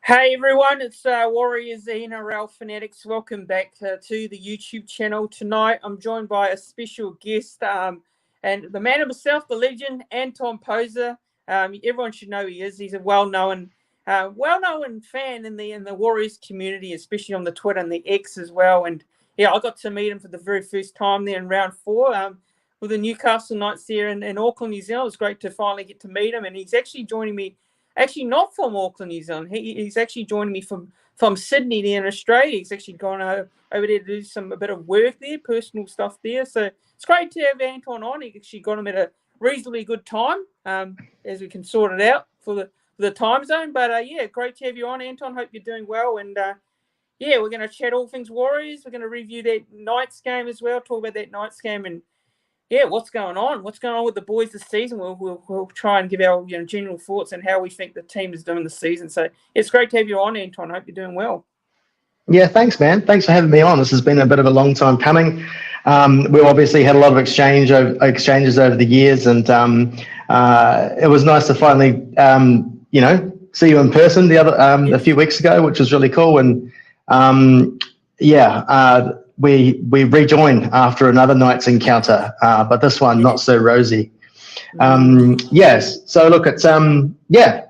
Hey everyone, it's Warriors NRL Fanatics. Welcome back to the YouTube channel. Tonight I'm joined by a special guest and the man himself, the legend, Anton Posa. Everyone should know he is. He's a well-known fan in the Warriors community, especially on the Twitter and the X as well. And yeah, I got to meet him for the very first time there in round 4 with the Newcastle Knights there in Auckland, New Zealand. It was great to finally get to meet him, and he's actually joining me. Actually, not from Auckland, New Zealand. He's actually joining me from Sydney there in Australia. He's actually gone over there to do a bit of work there, personal stuff there. So it's great to have Anton on. He actually got him at a reasonably good time, as we can sort it out for the time zone. But yeah, great to have you on, Anton. Hope you're doing well. And yeah, we're going to chat all things Warriors. We're going to review that Knights game as well. Talk about that Knights game and yeah, what's going on? What's going on with the boys this season? We'll try and give our general thoughts and how we think the team is doing this season. So it's great to have you on, Anton. I hope you're doing well. Yeah, thanks, man. Thanks for having me on. This has been a bit of a long time coming. We've obviously had a lot of exchanges over the years, and it was nice to finally, see you in person a few weeks ago, which was really cool. And we rejoined after another Knights encounter, but this one not so rosy. Yes. So look, it's my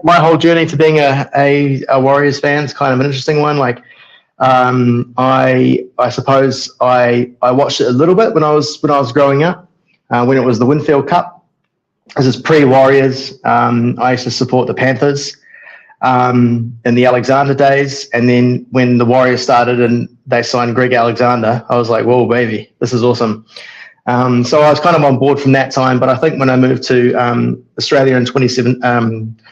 whole journey to being a Warriors fan is kind of an interesting one. Like, I suppose I watched it a little bit when I was growing up, when it was the Winfield Cup. This is pre-Warriors. I used to support the Panthers in the Alexander days, and then when the Warriors started and they signed Greg Alexander, I was like, whoa, baby, this is awesome. So I was kind of on board from that time, but I think when I moved to Australia in 2007,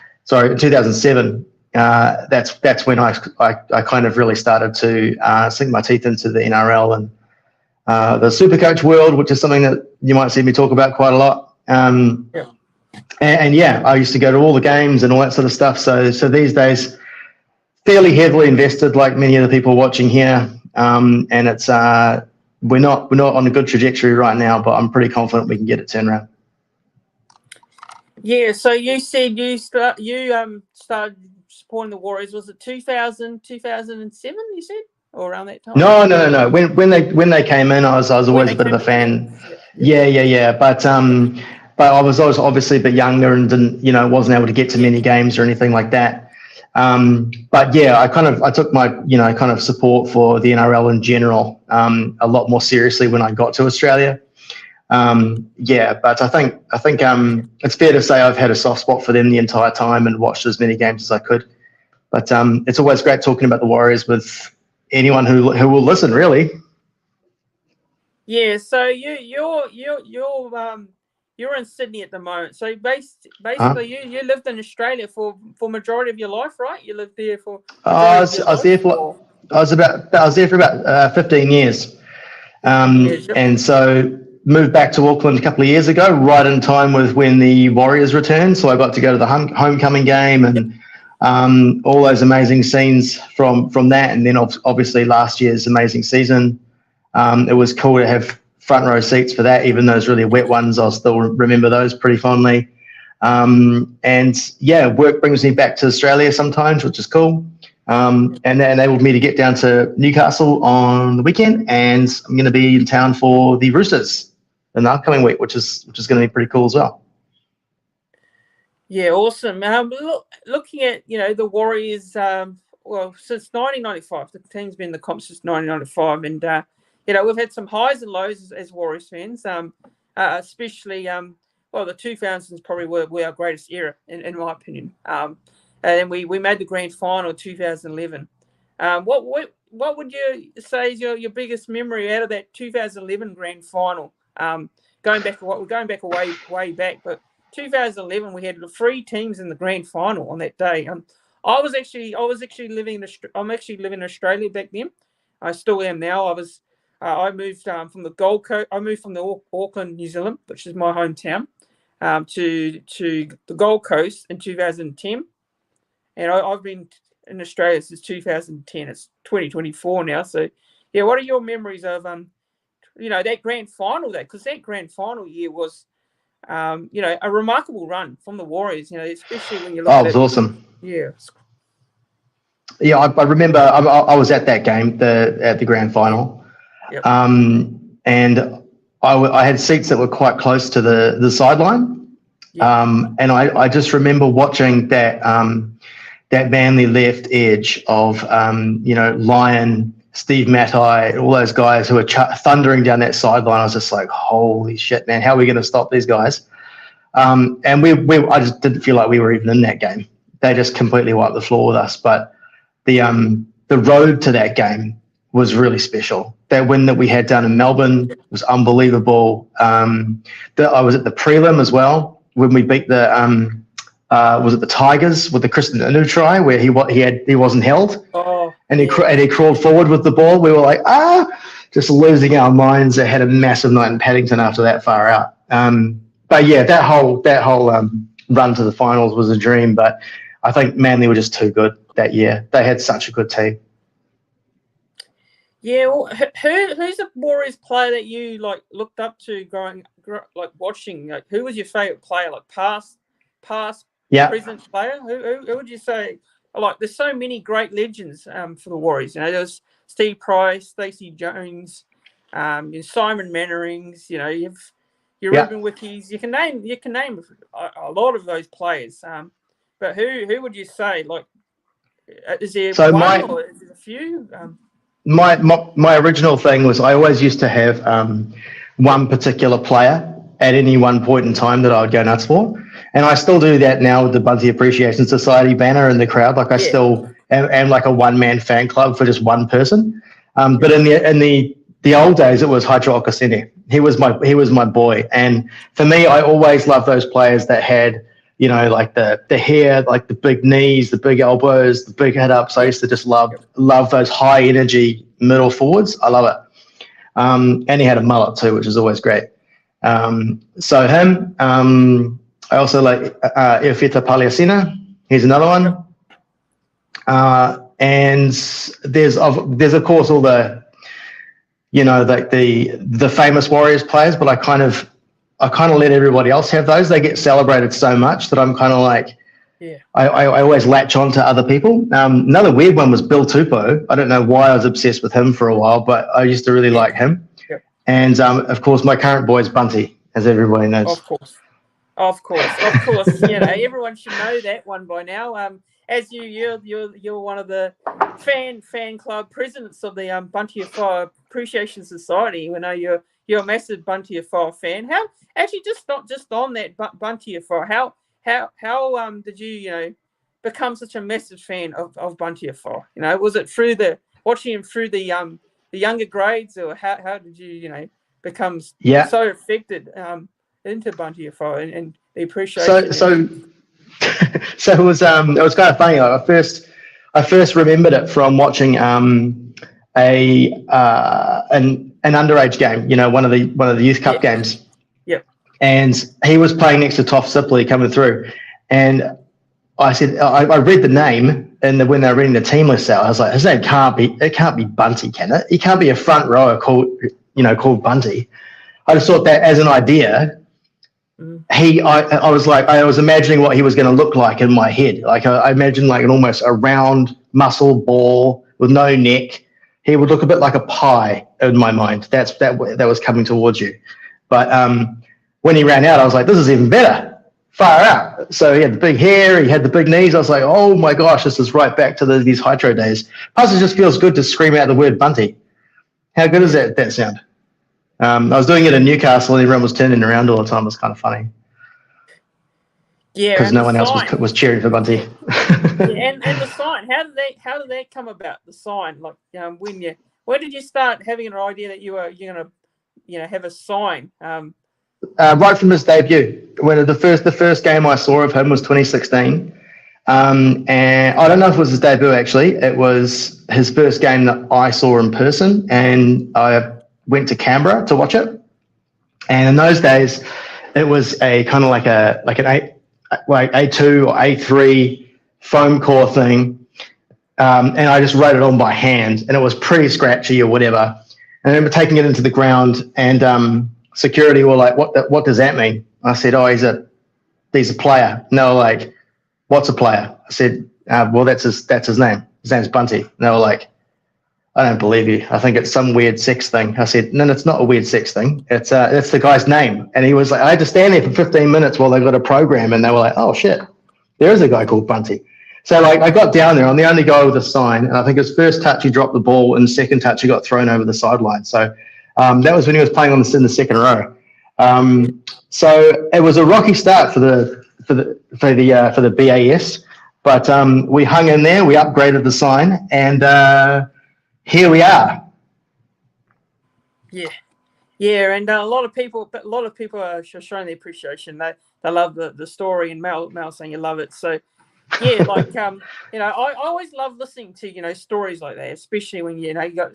that's when I kind of really started to sink my teeth into the NRL and the Supercoach world, which is something that you might see me talk about quite a lot. And yeah, I used to go to all the games and all that sort of stuff. So these days, fairly heavily invested, like many of the people watching here. And it's we're not on a good trajectory right now, but I'm pretty confident we can get it turned around. Yeah. So you said you started supporting the Warriors. Was it 2007? You said, or around that time? No. When they came in, I was always a bit of a fan. Yeah. But I was obviously a bit younger and wasn't able to get to many games or anything like that. But yeah, I took my kind of support for the NRL in general a lot more seriously when I got to Australia. But I think it's fair to say I've had a soft spot for them the entire time and watched as many games as I could. But it's always great talking about the Warriors with anyone who will listen, really. Yeah. So you're in Sydney at the moment. So basically, you lived in Australia for majority of your life, right? You lived there for. I was there for about 15 years, and so moved back to Auckland a couple of years ago, right in time with when the Warriors returned. So I got to go to the homecoming game and all those amazing scenes from that, and then obviously last year's amazing season. It was cool to have front row seats for that, even those really wet ones. I'll still remember those pretty fondly. And yeah, work brings me back to Australia sometimes, which is cool. And that enabled me to get down to Newcastle on the weekend, and I'm going to be in town for the Roosters in the upcoming week, which is going to be pretty cool as well. Yeah, awesome. Looking at the Warriors, since 1995, the team's been in the comp since 1995, and we've had some highs and lows as Warriors fans, especially, the 2000s probably were our greatest era, in my opinion. And then we made the grand final in 2011. What would you say is your biggest memory out of that 2011 grand final? Going back way back, but 2011 we had 3 teams in the grand final on that day. I was actually living in Australia back then. I still am now. I moved from the Gold Coast. I moved from the Auckland, New Zealand, which is my hometown, to the Gold Coast in 2010, and I've been in Australia since 2010. It's 2024 now. So, yeah, what are your memories of that grand final? Because that grand final year was, a remarkable run from the Warriors. Especially when you look at it. It was awesome. Yeah. Yeah, I remember I was at that game, at the grand final. Yep. And I had seats that were quite close to the sideline. Yep. And I just remember watching that Manly left edge of, Lyon, Steve Matai, all those guys who were thundering down that sideline. I was just like, holy shit, man, how are we going to stop these guys? And I just didn't feel like we were even in that game. They just completely wiped the floor with us. But the road to that game was really special. That win that we had down in Melbourne was unbelievable. I was at the prelim as well when we beat was it the Tigers with the Kristen Inu try where he wasn't held, and he crawled forward with the ball. We were like, just losing our minds. They had a massive night in Paddington after that far out. But yeah, that whole run to the finals was a dream. But I think Manly were just too good that year. They had such a good team. Yeah, well, who's a Warriors player that you looked up to watching? Like, who was your favourite player? Like past, present player? Who would you say? Like, there's so many great legends for the Warriors. There's Steve Price, Stacey Jones, Simon Mannerings. You have your Ruben Wickies. You can name a lot of those players. But who would you say? Like, is there one or is there a few? My original thing was I always used to have one particular player at any one point in time that I would go nuts for, and I still do that now with the Bunty Appreciation Society banner in the crowd. Like I still am like a one-man fan club for just one person. But in the old days, it was Hydro Okasene. He was my boy, and for me, I always loved those players that had like the hair, like the big knees, the big elbows, the big head ups. I used to just love those high energy middle forwards. I love it. And he had a mullet too, which is always great. So him. I also like Iofeta Paliasina. He's another one. And there's of course all the the famous Warriors players, but I kind of let everybody else have those. They get celebrated so much that I'm kind of like, I always latch on to other people. Another weird one was Bill Tupou. I don't know why I was obsessed with him for a while, but I used to really like him. Yep. And of course, my current boy is Bunty, as everybody knows. Of course. Everyone should know that one by now. As you're one of the fan club presidents of the Bunty Appreciation Society. We know you're a massive Bunty fan. How actually not just on that Bunty how did you become such a massive fan of Bunty? Was it through watching him through the younger grades, or how did you become so affected into Bunty and the appreciation? So it was kind of funny. I first remembered it from watching an underage game, one of the youth cup games. Yep. And he was playing next to Toff Sipley coming through, and I said I read the name, and when they were reading the team list out, I was like, his name can't be Bunty, can it? He can't be a front rower called Bunty. I just thought that as an idea. I was imagining what he was going to look like in my head. Like I imagined like almost a round muscle ball with no neck. He would look a bit like a pie in my mind. That was coming towards you. But when he ran out, I was like, this is even better. Far out. So he had the big hair. He had the big knees. I was like, oh my gosh, this is right back to these Hydro days. Plus, it just feels good to scream out the word Bunty. How good is that sound? I was doing it in Newcastle, and everyone was turning around all the time. It was kind of funny. Yeah, because no one else was cheering for Bunty. and the sign. How did that come about? The sign, when did you start having an idea that you're gonna have a sign? Right from his debut. When the first game I saw of him was 2016, and I don't know if it was his debut actually. It was his first game that I saw in person, and I went to Canberra to watch it. And in those days, it was a kind of like an A2 or A3 foam core thing, and I just wrote it on by hand, and it was pretty scratchy or whatever. And I remember taking it into the ground, and security were like, "What does that mean?" I said, "Oh, he's a player." And they were like, "What's a player?" I said, "Well, that's his name." his name's Bunty. And they were like, I don't believe you. I think it's some weird sex thing. I said, no, it's not a weird sex thing. It's the guy's name. And he was like, I had to stand there for 15 minutes while they got a program, and they were like, oh shit, there is a guy called Bunty. So like I got down there. I'm the only guy with a sign, and I think his first touch he dropped the ball, and second touch he got thrown over the sideline. So that was when he was playing in the second row. So it was a rocky start for the BAS, but we hung in there. We upgraded the sign, and here we are. Yeah, and a lot of people are showing their appreciation. They love the story, and Mel saying you love it. So yeah, like I always love listening to stories like that, especially when you got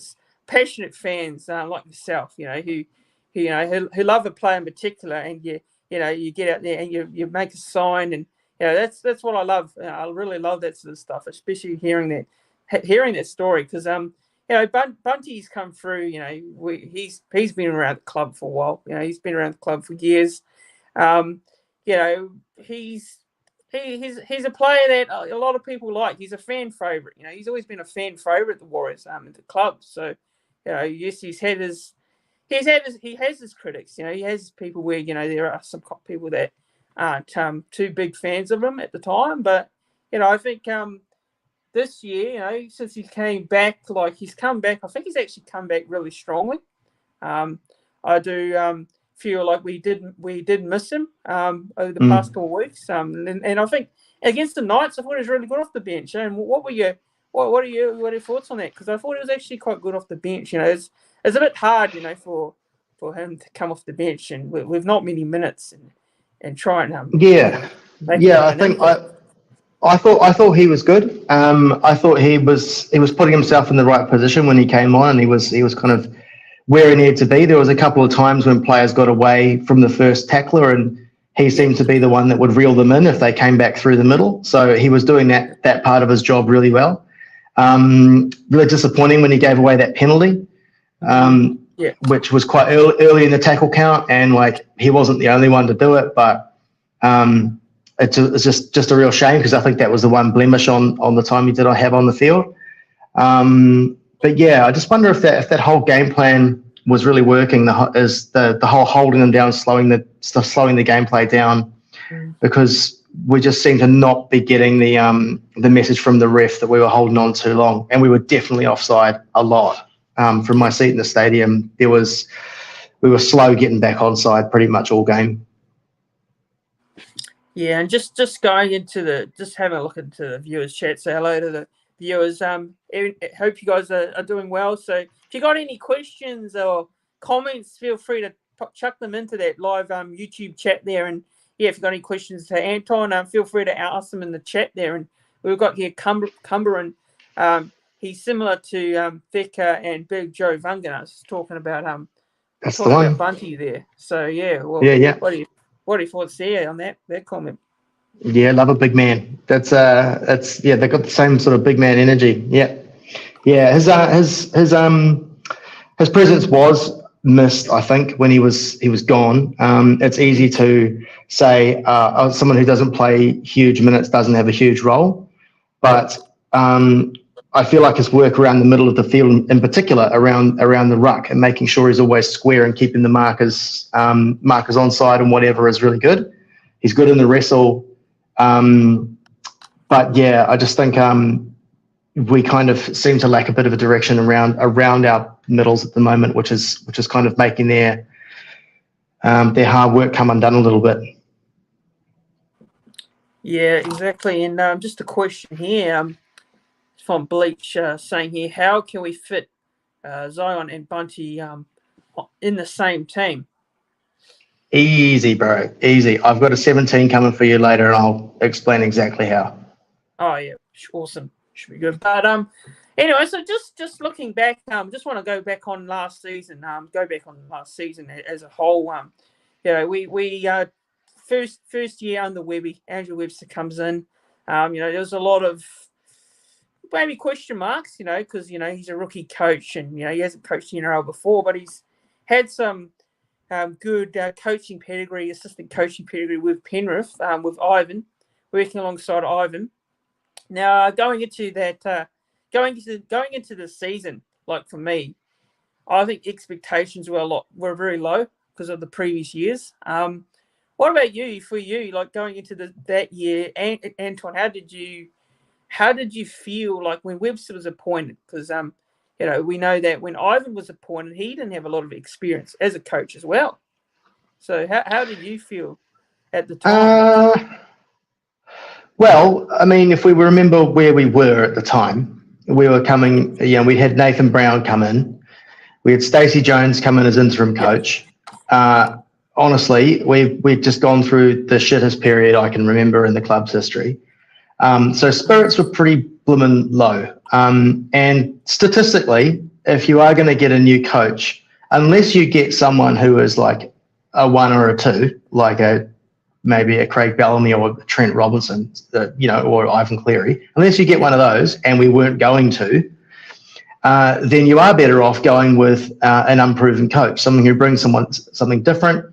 passionate fans like yourself, who love a player in particular, and you get out there and you make a sign, and that's what I love. I really love that sort of stuff, especially hearing that story, because Bunty's come through. He's been around the club for a while. He's been around the club for years. He's a player that a lot of people like. He's a fan favorite. He's always been a fan favorite at the Warriors at the club. So yes, he has his critics. He has people where there are some people that aren't too big fans of him at the time. But I think this year, since he came back, he's come back. I think he's actually come back really strongly. I do feel like we did miss him over the past couple of weeks. And I think against the Knights, I thought he was really good off the bench. And what are your thoughts on that? Because I thought he was actually quite good off the bench. It's a bit hard, for him to come off the bench and with not many minutes and try and I thought he was good. I thought he was putting himself in the right position when he came on, and he was kind of where he needed to be. There was a couple of times when players got away from the first tackler, and he seemed to be the one that would reel them in if they came back through the middle. So he was doing that part of his job really well. Really disappointing when he gave away that penalty, which was quite early in the tackle count, and he wasn't the only one to do it, but it's just a real shame, because I think that was the one blemish on the time he did have on the field. But yeah, I just wonder if that whole game plan was really working. The whole holding them down, slowing the gameplay down, because we just seem to not be getting the message from the ref that we were holding on too long, and we were definitely offside a lot. From my seat in the stadium, we were slow getting back onside pretty much all game. Yeah, and just going into having a look into the viewers' chat. Say hello to the viewers. Hope you guys are doing well. So if you got any questions or comments, feel free to chuck them into that live YouTube chat there. And yeah, if you got any questions to Anton, feel free to ask them in the chat there. And we've got here Cumberland. He's similar to Theka and Big Joe Vungan. I was talking about that's the one. Bunty there. So yeah, yeah. What are your thoughts there on that comment? Yeah, love a big man. They've got the same sort of big man energy. Yeah. His presence was missed, I think, when he was gone. It's easy to say someone who doesn't play huge minutes doesn't have a huge role, but I feel like his work around the middle of the field, in particular around the ruck, and making sure he's always square and keeping the markers onside and whatever, is really good. He's good in the wrestle, but yeah, I just think we kind of seem to lack a bit of a direction around our middles at the moment, which is kind of making their hard work come undone a little bit. Yeah, exactly. And just a question here. From Bleach saying here, how can we fit Zion and Bunty in the same team? Easy, bro. Easy. I've got a 17 coming for you later, and I'll explain exactly how. Oh yeah, awesome. Should be good. But anyway, so just looking back, just want to go back on last season. As a whole. We first year under Webby, Andrew Webster comes in. There's a lot of maybe question marks, because he's a rookie coach, and he hasn't coached the NRL before, but he's had some good coaching pedigree, assistant coaching pedigree with Penrith, with Ivan, working alongside Ivan. Now going into that going into the season, like for me, I think expectations were very low because of the previous years. What about you? For you, like going into that year, Anton, how did you feel like when Webster was appointed? Because we know that when Ivan was appointed, he didn't have a lot of experience as a coach as well. So how did you feel at the time? Well, I mean, if we remember where we were at the time, we were coming. We had Nathan Brown come in. We had Stacey Jones come in as interim coach. Honestly, we've just gone through the shittest period I can remember in the club's history. So spirits were pretty blooming low. And statistically, if you are going to get a new coach, unless you get someone who is like a 1 or a 2, like maybe a Craig Bellamy or Trent Robinson, or Ivan Cleary, unless you get one of those, and we weren't going to, then you are better off going with an unproven coach, someone who brings something different,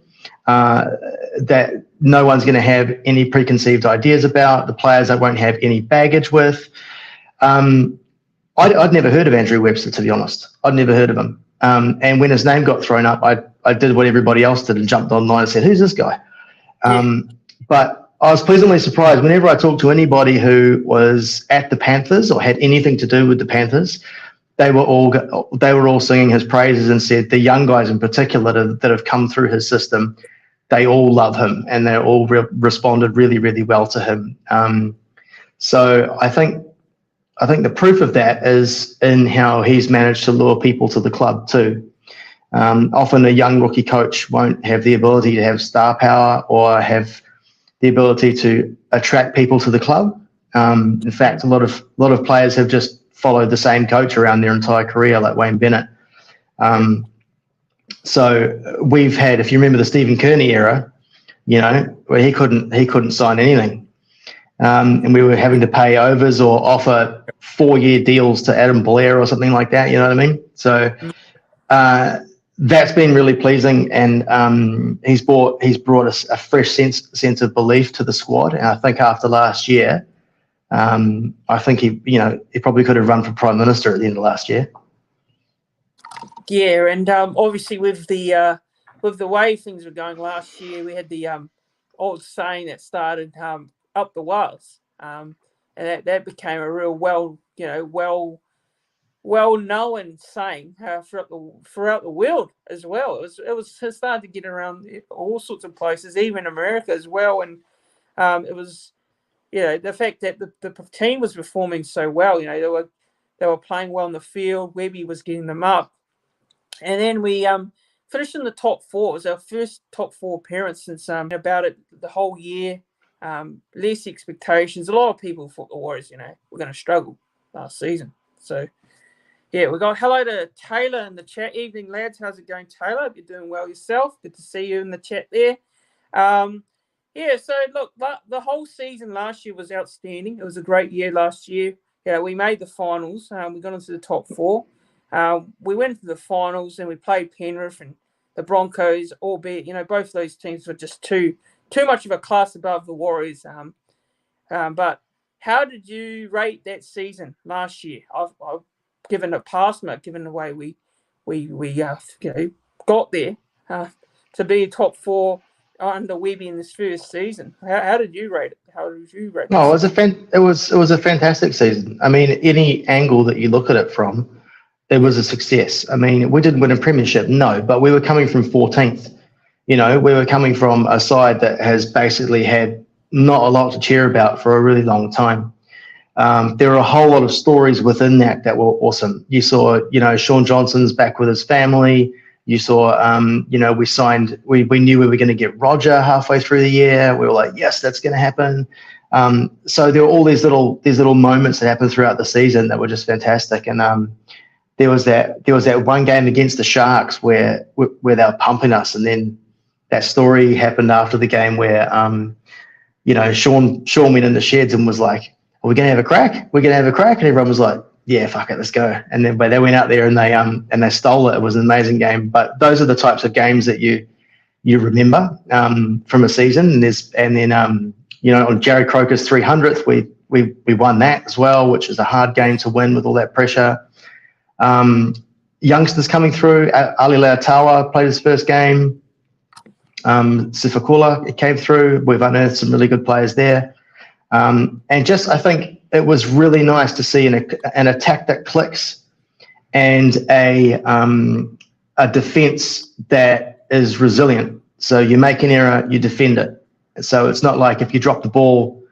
that no one's going to have any preconceived ideas about, the players that won't have any baggage with. I'd never heard of Andrew Webster, to be honest. I'd never heard of him. And when his name got thrown up, I did what everybody else did and jumped online and said, who's this guy? But I was pleasantly surprised whenever I talked to anybody who was at the Panthers or had anything to do with the Panthers. They were all singing his praises and said the young guys in particular that have come through his system, they all love him and they all responded really, really well to him. So I think the proof of that is in how he's managed to lure people to the club too. Often a young rookie coach won't have the ability to have star power or have the ability to attract people to the club. In fact, a lot of players have just followed the same coach around their entire career, like Wayne Bennett. So we've had, if you remember the Stephen Kearney era, where he couldn't sign anything. And we were having to pay overs or offer 4-year deals to Adam Blair or something like that, you know what I mean? So that's been really pleasing, and he's brought a fresh sense of belief to the squad. And I think after last year, I think he probably could have run for Prime Minister at the end of last year. Yeah, and obviously with the way things were going last year, we had the old saying that started up the whales, and that became a real well-known saying throughout the world as well. It was starting to get around all sorts of places, even America as well, and it was. The fact that the team was performing so well, they were playing well in the field. Webby was getting them up, and then we finished in the top 4. It was our first top 4 appearance since about it the whole year. Less expectations. A lot of people thought the Warriors, were going to struggle last season. So, yeah, we got hello to Taylor in the chat. Evening, lads. How's it going, Taylor? Hope you're doing well yourself. Good to see you in the chat there. Yeah, so look, the whole season last year was outstanding. It was a great year last year. We made the finals. We got into the top 4. We went to the finals and we played Penrith and the Broncos, albeit, both those teams were just too much of a class above the Warriors. But how did you rate that season last year? I've given a pass mark, given the way we got there to be top 4 under Webby in this first season. How did you rate it? How did you rate it? No, it was a fantastic season. I mean, any angle that you look at it from, it was a success. I mean, we didn't win a premiership, no, but we were coming from 14th. We were coming from a side that has basically had not a lot to cheer about for a really long time. There are a whole lot of stories within that were awesome. You saw, Sean Johnson's back with his family. You saw, we knew we were going to get Roger halfway through the year. We were like, yes, that's going to happen. So there were all these little moments that happened throughout the season that were just fantastic. And there was that one game against the Sharks where they were pumping us, and then that story happened after the game where Sean went in the sheds and was like, "Are we going to have a crack? We're going to have a crack," and everyone was like, yeah, fuck it, let's go. And then they went out there and they stole it. It was an amazing game. But those are the types of games that you remember from a season. And then on Jerry Croker's 300th, we we won that as well, which is a hard game to win with all that pressure. Youngsters coming through. Ali Lautawa played his first game. Sifakula came through. We've unearthed some really good players there. And just, I think it was really nice to see an attack that clicks and a defense that is resilient. So you make an error, you defend it. So it's not like if you drop the ball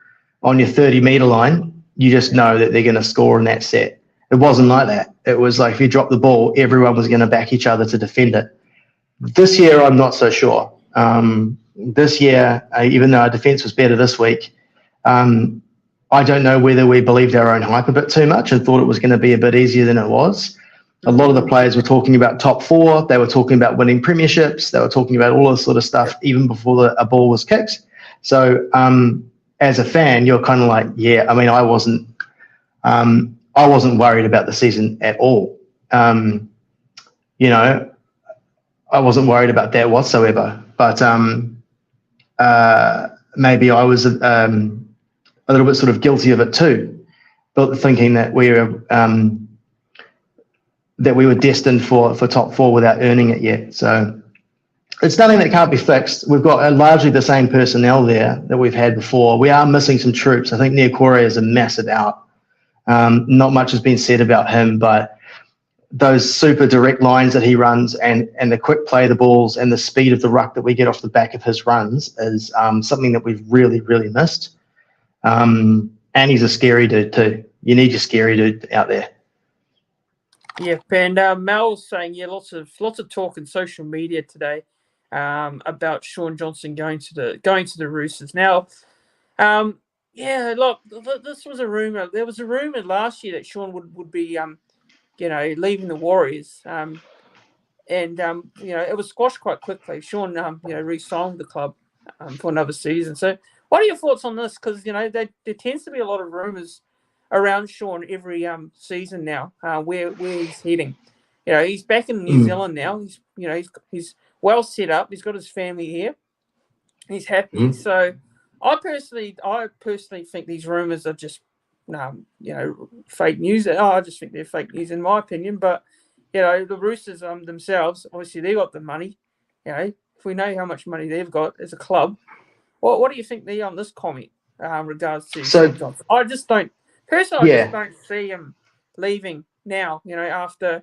on your 30-meter line, you just know that they're going to score in that set. It wasn't like that. It was like if you drop the ball, everyone was going to back each other to defend it. This year, I'm not so sure. This year, even though our defense was better this week, I don't know whether we believed our own hype a bit too much and thought it was going to be a bit easier than it was. A lot of the players were talking about top four. They were talking about winning premierships. They were talking about all this sort of stuff even before a ball was kicked. So as a fan, you're kind of like, yeah, I mean, I wasn't worried about the season at all. You know, I wasn't worried about that whatsoever. But maybe I was a little bit sort of guilty of it too, but thinking that we were destined for top four without earning it yet. So it's nothing that can't be fixed. We've got largely the same personnel there that we've had before. We are missing some troops. I think Niokore is a massive out. Not much has been said about him, but those super direct lines that he runs and the quick play of the balls and the speed of the ruck that we get off the back of his runs is something that we've really, really missed. And he's a scary dude too. You need your scary dude out there. Yeah, and Mel's saying, lots of talk in social media today about Shaun Johnson going to the Roosters. Now, look, this was a rumor. There was a rumor last year that Shaun would be leaving the Warriors, and it was squashed quite quickly. Shaun re-signed the club for another season. So, what are your thoughts on this? Because there tends to be a lot of rumors around Shaun every season now, where he's heading. He's back in New Zealand now. He's well set up. He's got his family here. He's happy. So I personally think these rumors are just fake news. I just think they're fake news in my opinion. But the Roosters themselves, obviously they got the money. If we know how much money they've got as a club, what do you think on this comment regards to Shaun Johnson? I just don't. Personally, I just don't see him leaving now, after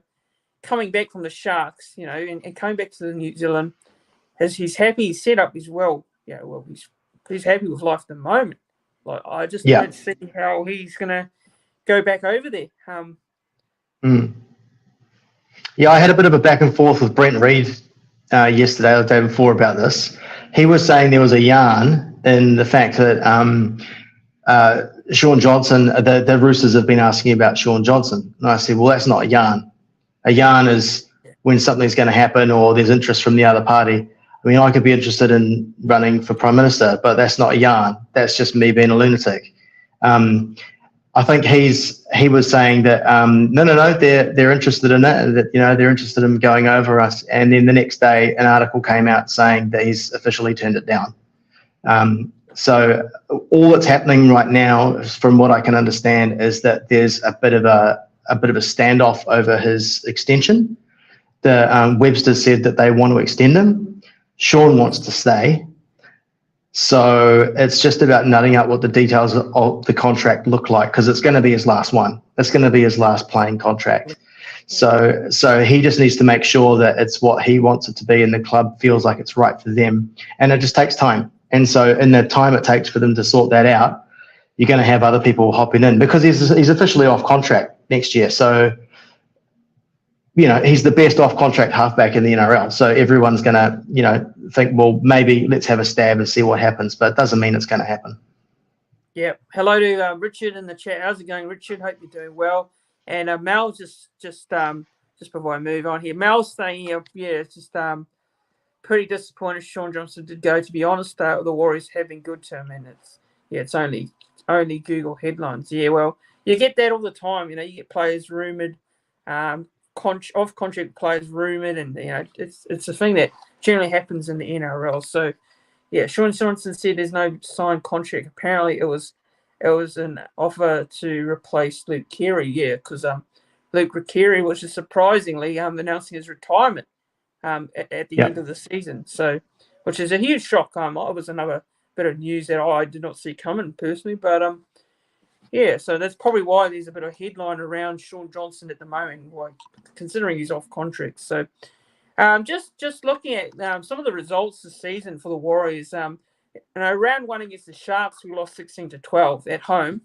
coming back from the Sharks, and coming back to the New Zealand. He's happy, he's set up as well. He's happy with life at the moment. Like, I just don't see how he's going to go back over there. Yeah, I had a bit of a back and forth with Brent Reid yesterday or the day before about this. He was saying there was a yarn in the fact that Shaun Johnson, the Roosters have been asking about Shaun Johnson. And I said, well, that's not a yarn. A yarn is when something's going to happen or there's interest from the other party. I mean, I could be interested in running for Prime Minister, but that's not a yarn. That's just me being a lunatic. I think he was saying that, no, they're interested in it, and that, they're interested in going over us. And then the next day, an article came out saying that he's officially turned it down. So all that's happening right now, from what I can understand, is that there's a bit of a standoff over his extension. The Webster said that they want to extend him. Shaun wants to stay. So it's just about nutting out what the details of the contract look like, because it's going to be his last one. It's going to be his last playing contract. So he just needs to make sure that it's what he wants it to be and the club feels like it's right for them. And it just takes time. And so in the time it takes for them to sort that out, you're going to have other people hopping in, because he's officially off contract next year. So, he's the best off contract halfback in the NRL. So everyone's going to, think, well, maybe let's have a stab and see what happens. But it doesn't mean it's going to happen. Yeah. Hello to Richard in the chat. How's it going, Richard? Hope you're doing well. And Mel just before I move on here, Mel's saying, it's just pretty disappointed Shaun Johnson did go. To be honest, the Warriors have been good to him, and it's only Google headlines. Yeah, well, you get that all the time. You get players rumored, off contract players rumored, and it's a thing that generally happens in the NRL. So, yeah, Shaun Johnson said there's no signed contract. Apparently, it was it was an offer to replace Luke Keary, because Luke Keary was just surprisingly announcing his retirement at the end of the season. So, which is a huge shock. It was another bit of news that I did not see coming personally, but so that's probably why there's a bit of headline around Sean Johnson at the moment, considering he's off contract. So, just looking at some of the results this season for the Warriors. Round one against the Sharks, we lost 16-12 at home.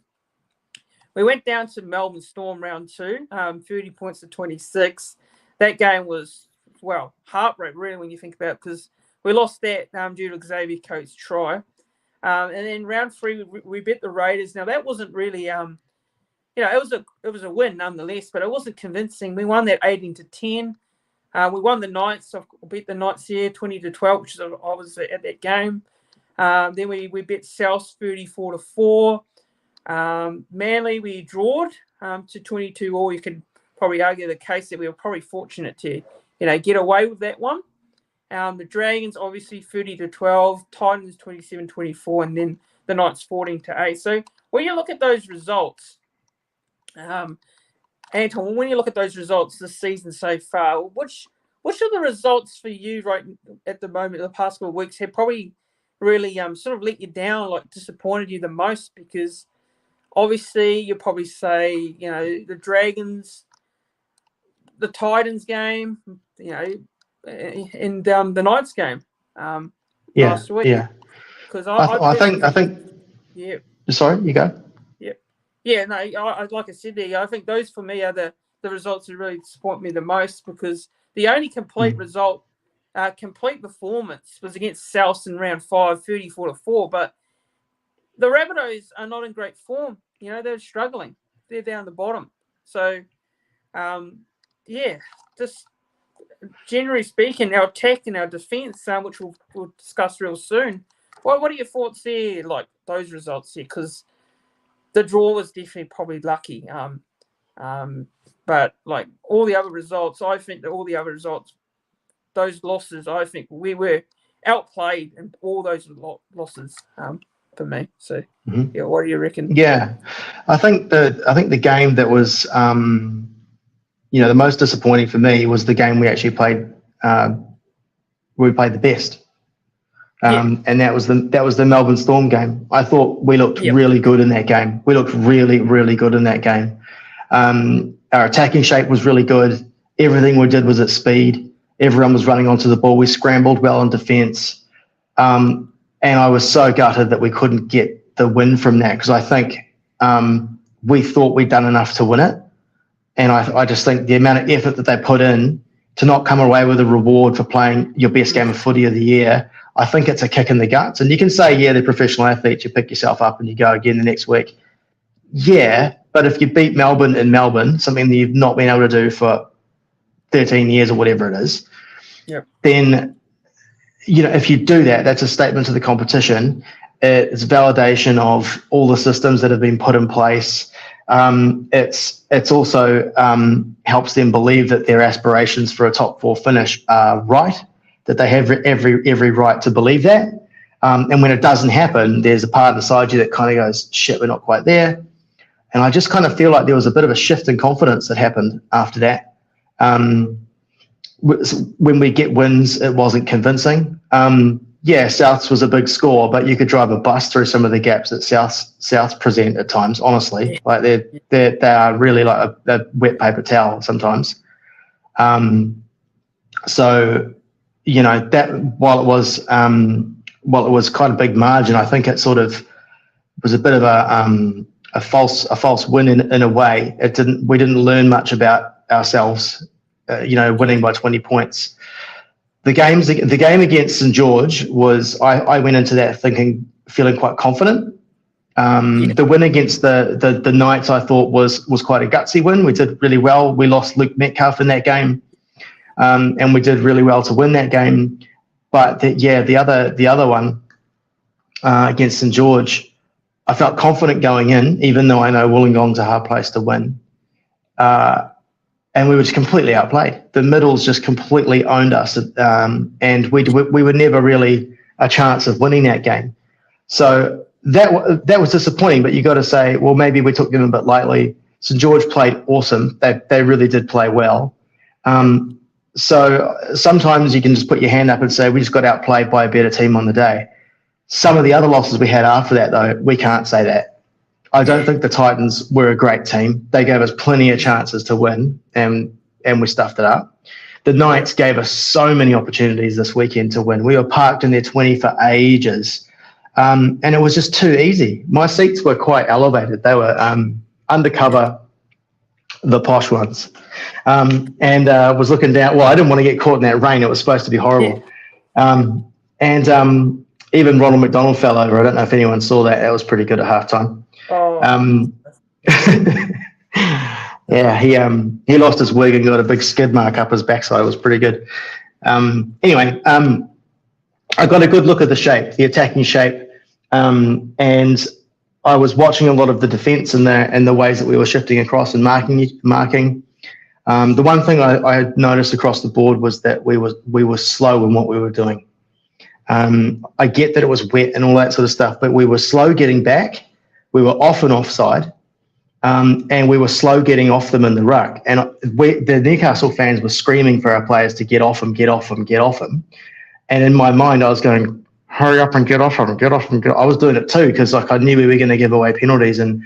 We went down to Melbourne Storm round two, 30 points to 26. That game was, heartbreak really when you think about it, because we lost that due to Xavier Coates' try. And then round three, we beat the Raiders. Now that wasn't really, it was a win nonetheless, but it wasn't convincing. We won that 18-10. We won the Knights. Beat the Knights here 20-12, which I was at that game. Then we beat South 34-4. Manly we drawed to 22. Or you could probably argue the case that we were probably fortunate to, get away with that one. The Dragons obviously 30-12, Titans 27-24, and then the Knights 14-8. So when you look at those results, Anton, when you look at those results this season so far, which of the results for you right at the moment, the past couple of weeks, have probably really sort of let you down, disappointed you the most? Because obviously you probably say, the Dragons, the Titans game, and the Knights game last week. Yeah. Because I think. Yeah. Sorry, you go. Yeah, no, like I said there, I think those for me are the results that really disappoint me the most, because the only complete result, complete performance was against South in round 5, 34-4. But the Rabbitohs are not in great form. They're struggling. They're down the bottom. So, just generally speaking, our attack and our defence, which we'll discuss real soon. What are your thoughts there, those results here? Because the draw was definitely probably lucky. But all the other results, I think that all the other results, those losses, I think we were outplayed in all those losses for me. So, what do you reckon? Yeah, I think the game that was, the most disappointing for me was the game we actually played. We played the best. And that was the Melbourne Storm game. I thought we looked really good in that game. We looked really, really good in that game. Our attacking shape was really good. Everything we did was at speed. Everyone was running onto the ball. We scrambled well in defence. And I was so gutted that we couldn't get the win from that, because I think we thought we'd done enough to win it. And I just think the amount of effort that they put in to not come away with a reward for playing your best game of footy of the year, I think it's a kick in the guts. And you can say, they're professional athletes. You pick yourself up and you go again the next week. Yeah, but if you beat Melbourne in Melbourne, something that you've not been able to do for 13 years or whatever it is, then, if you do that, that's a statement to the competition. It's validation of all the systems that have been put in place. It's also helps them believe that their aspirations for a top 4 finish are right, that they have every right to believe that. And when it doesn't happen, there's a part inside you that kind of goes, shit, we're not quite there. And I just kind of feel like there was a bit of a shift in confidence that happened after that. When we get wins, it wasn't convincing. Souths was a big score, but you could drive a bus through some of the gaps that Souths present at times, honestly. They are really like a wet paper towel sometimes. So, that while it was quite a big margin, I think it sort of was a bit of a false win in a way. We didn't learn much about ourselves, winning by 20 points. The game against St George was, I went into that feeling quite confident. The win against the Knights, I thought was quite a gutsy win. We did really well. We lost Luke Metcalf in that game, and we did really well to win that game. But the other one against St George, I felt confident going in, even though I know Wollongong's a hard place to win. And we were just completely outplayed. The middles just completely owned us, and we were never really a chance of winning that game. So that was disappointing. But you got to say, well, maybe we took them a bit lightly. St George played awesome. They really did play well. So sometimes you can just put your hand up and say we just got outplayed by a better team on the day. Some of the other losses we had after that, though, we can't say that. I don't think the Titans were a great team. They gave us plenty of chances to win, and we stuffed it up. The Knights gave us so many opportunities this weekend to win. We were parked in their 20 for ages, and it was just too easy. My seats were quite elevated. They were undercover, the posh ones, and was looking down. Well, I didn't want to get caught in that rain. It was supposed to be horrible. Even Ronald McDonald fell over. I don't know if anyone saw that. That was pretty good at halftime. Yeah, he lost his wig and got a big skid mark up his backside. It was pretty good. Anyway, I got a good look at the shape, the attacking shape, and I was watching a lot of the defence and the ways that we were shifting across and marking. The one thing I noticed across the board was that we were slow in what we were doing. I get that it was wet and all that sort of stuff, but we were slow getting back. We were often offside, and we were slow getting off them in the ruck. And the Newcastle fans were screaming for our players to get off them, get off them, get off them. And in my mind, I was going, hurry up and get off them, get off them. I was doing it too because I knew we were going to give away penalties. And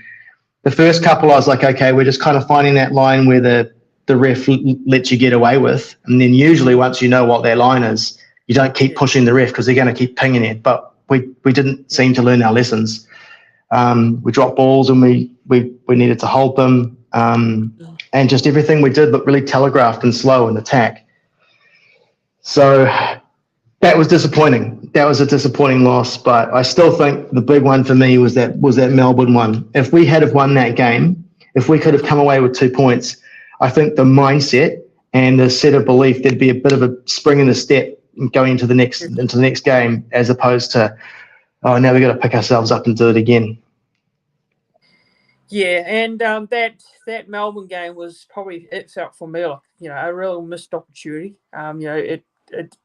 the first couple, I was like, okay, we're just kind of finding that line where the ref lets you get away with. And then usually once you know what their line is, you don't keep pushing the ref because they're going to keep pinging it. But we didn't seem to learn our lessons. We dropped balls and we needed to hold them. And just everything we did looked really telegraphed and slow in attack. So that was disappointing. That was a disappointing loss. But I still think the big one for me was that Melbourne one. If we had have won that game, if we could have come away with 2 points, I think the mindset and the set of belief, there'd be a bit of a spring in the step going into the next game, as opposed to, oh, now we've got to pick ourselves up and do it again. Yeah, and that Melbourne game was probably, it felt for me like, a real missed opportunity. It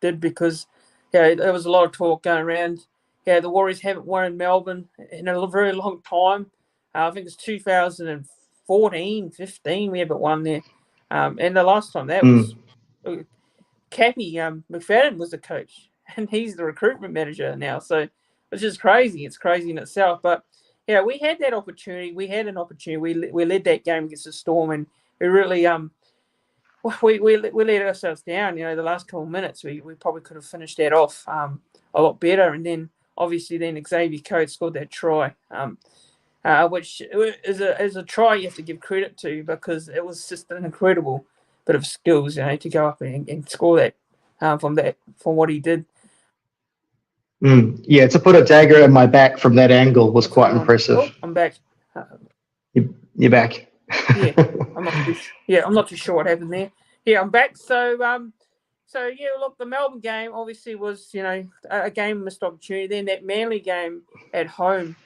did because, there was a lot of talk going around. The Warriors haven't won in Melbourne in a very long time. I think it's 2014, 15 we haven't won there. And the last time that was Cappy McFadden was the coach, and he's the recruitment manager now. So it's just crazy. It's crazy in itself. But we had that opportunity. We had an opportunity. We led that game against the Storm, and we really we let ourselves down. The last couple of minutes, we probably could have finished that off a lot better. And then obviously Xavier Coates scored that try, which is a try you have to give credit to because it was just an incredible bit of skills, to go up and score that from what he did. Yeah, to put a dagger in my back from that angle was quite impressive. Oh, I'm back. You're back. I'm not too sure what happened there. Yeah, I'm back. So look, the Melbourne game obviously was, a game missed opportunity. Then that Manly game at home,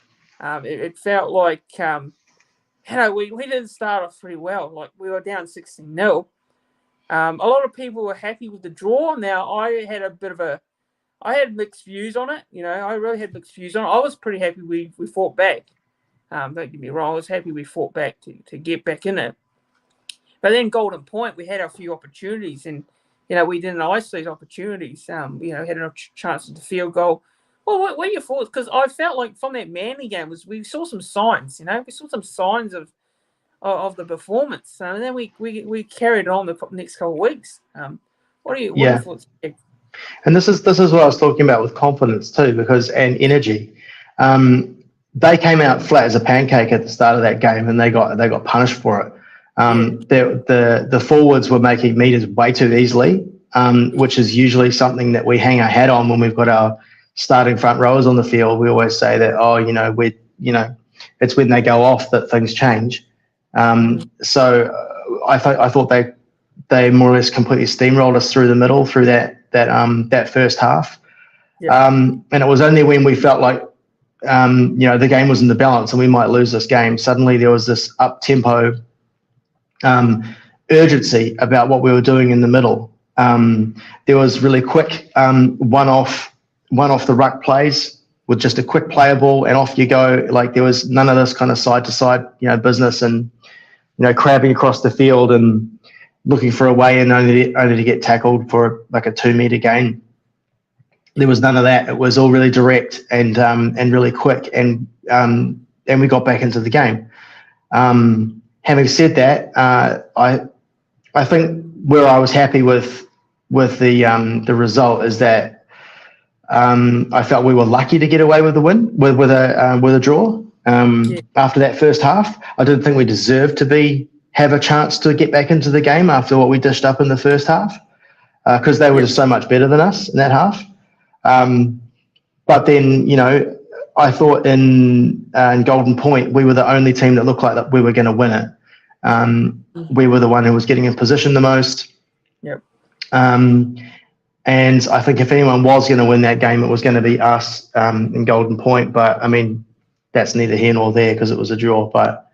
it felt like, we didn't start off pretty well. Like we were down 16-0. A lot of people were happy with the draw. Now I had mixed views on it. I really had mixed views on it. I was pretty happy we fought back. Don't get me wrong. I was happy we fought back to get back in it. But then Golden Point, we had a few opportunities, and we didn't ice these opportunities. Had a chance at the field goal. Well, what are your thoughts? Because I felt like from that Manly game we saw some signs. We saw some signs of the performance, and then we carried on the next couple of weeks. What are your thoughts? And this is what I was talking about with confidence too, and energy. They came out flat as a pancake at the start of that game, and they got punished for it. The forwards were making meters way too easily, which is usually something that we hang our hat on when we've got our starting front rowers on the field. We always say that, it's when they go off that things change. So I thought they more or less completely steamrolled us through the middle through that first half. And it was only when we felt like the game was in the balance and we might lose this game, suddenly there was this up-tempo urgency about what we were doing in the middle. There was really quick one off the ruck plays with just a quick player ball and off you go. Like there was none of this kind of side to side, business and, crabbing across the field and looking for a way in only to get tackled for like a 2 meter gain. There was none of that. It was all really direct and really quick, and we got back into the game. Having said that, I think where I was happy with the result is that I felt we were lucky to get away with the win, with a draw. After that first half, I didn't think we deserved to have a chance to get back into the game after what we dished up in the first half, because they were just so much better than us in that half. But then, I thought in Golden Point, we were the only team that looked like that we were going to win it. We were the one who was getting in position the most. Yep. And I think if anyone was going to win that game, it was going to be us in Golden Point. But, I mean, that's neither here nor there because it was a draw. But,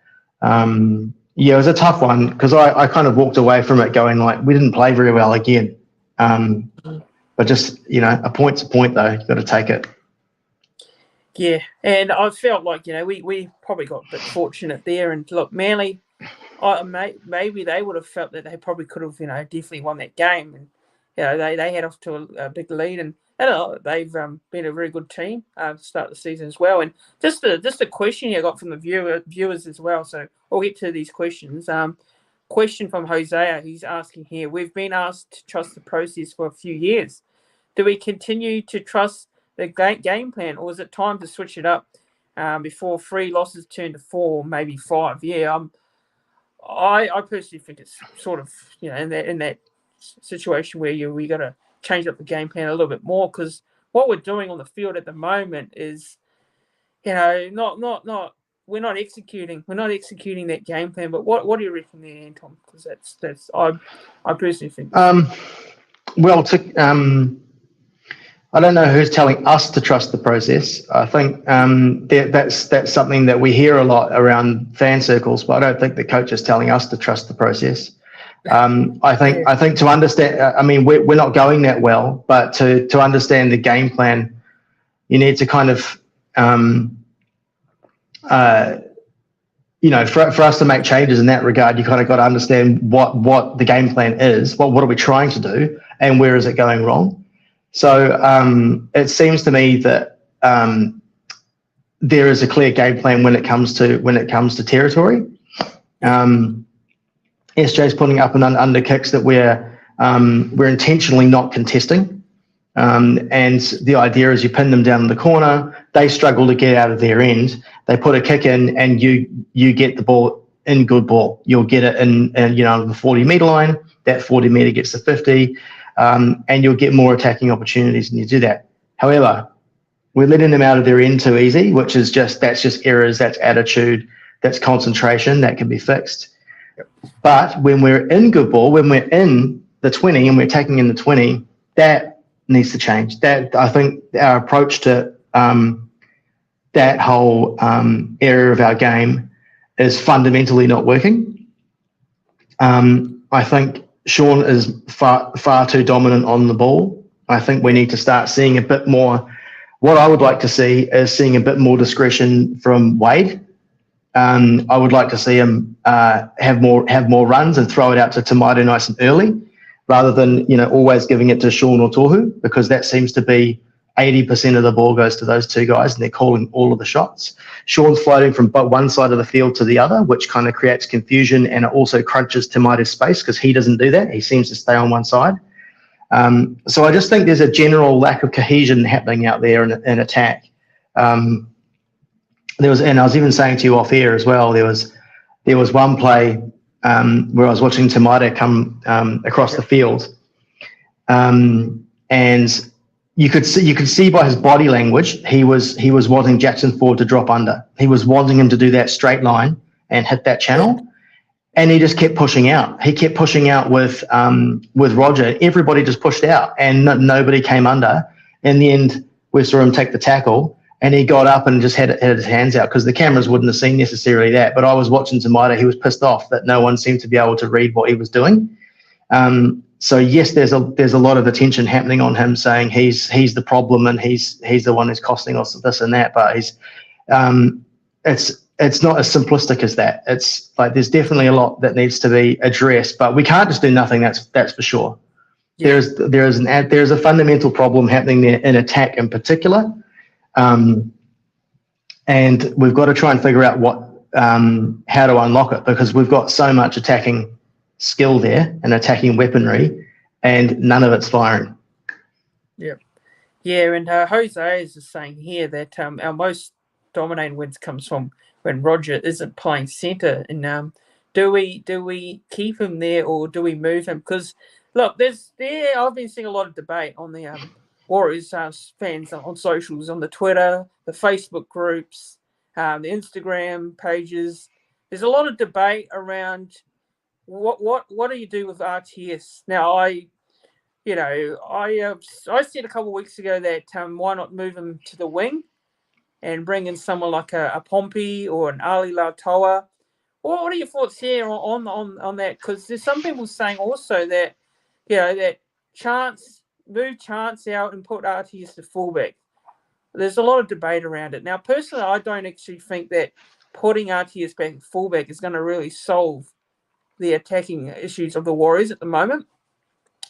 it was a tough one because I kind of walked away from it going like, we didn't play very well again. But just, a point's a point, though. You've got to take it. Yeah, and I felt like, we probably got a bit fortunate there. And, look, Manly, maybe they would have felt that they probably could have, definitely won that game. And, they had off to a big lead. And they've been a very good team to start the season as well. And just a question I got from the viewers as well. So we'll get to these questions. Question from Hosea. He's asking here, we've been asked to trust the process for a few years. Do we continue to trust the game plan, or is it time to switch it up before 3 losses turn to 4, maybe 5? Yeah, I personally think it's sort of, in that situation where we got to change up the game plan a little bit more, because what we're doing on the field at the moment is, not we're not executing that game plan. But what do you reckon there, Anton? Because that's I personally think. I don't know who's telling us to trust the process. I think that's something that we hear a lot around fan circles, but I don't think the coach is telling us to trust the process. I think to understand, we're not going that well, but to understand the game plan, you need to kind of, for us to make changes in that regard, you kind of got to understand what the game plan is, what are we trying to do, and where is it going wrong. So it seems to me that there is a clear game plan when it comes to territory. SJ's putting up and under kicks that we're intentionally not contesting, and the idea is you pin them down in the corner. They struggle to get out of their end. They put a kick in, and you get the ball in good ball. You'll get it in the 40-meter line. That 40-meter gets to 50. And you'll get more attacking opportunities when you do that. However, we're letting them out of their end too easy, which is that's just errors, that's attitude, that's concentration, that can be fixed. Yep. But when we're in good ball, when we're in the 20 and we're attacking in the 20, that needs to change. That I think our approach to that whole area of our game is fundamentally not working. I think Sean is far too dominant on the ball. I think we need to start seeing a bit more. What I would like to see is seeing a bit more discretion from Wade. I would like to see him have more runs and throw it out to Tamaito nice and early, rather than always giving it to Sean or Tohu, because that seems to be 80% of the ball goes to those two guys, and they're calling all of the shots. Sean's floating from one side of the field to the other, which kind of creates confusion, and it also crunches Tamaito's space because he doesn't do that. He seems to stay on one side. So I just think there's a general lack of cohesion happening out there in attack. And I was even saying to you off air as well, there was one play where I was watching Tamaito come across the field, and you could see by his body language he was wanting Jackson Ford to drop under. He was wanting him to do that straight line and hit that channel, and he just kept pushing out. He kept pushing out with Roger. Everybody just pushed out, and nobody came under. In the end, we saw him take the tackle, and he got up and just had his hands out, because the cameras wouldn't have seen necessarily that. But I was watching Tamaito. He was pissed off that no one seemed to be able to read what he was doing. So yes, there's a lot of attention happening on him, saying he's the problem and he's the one who's costing us this and that. But it's not as simplistic as that. It's like there's definitely a lot that needs to be addressed, but we can't just do nothing. That's for sure. Yeah. There's a fundamental problem happening there in attack in particular, and we've got to try and figure out how to unlock it, because we've got so much attacking skill there and attacking weaponry, and none of it's firing. Yeah, and Jose is just saying here that our most dominating wins comes from when Roger isn't playing centre. And do we keep him there or do we move him? Because look, I've been seeing a lot of debate on the Warriors fans on socials, on the Twitter, the Facebook groups, the Instagram pages. There's a lot of debate around what do you do with RTS now. I said a couple of weeks ago that why not move him to the wing and bring in someone like a Pompey or an Ali Lautoa. What are your thoughts here on that? Because there's some people saying also that that move Chance out and put RTS to fullback. There's a lot of debate around it. Now, personally, I don't actually think that putting RTS back at fullback is going to really solve the attacking issues of the Warriors at the moment.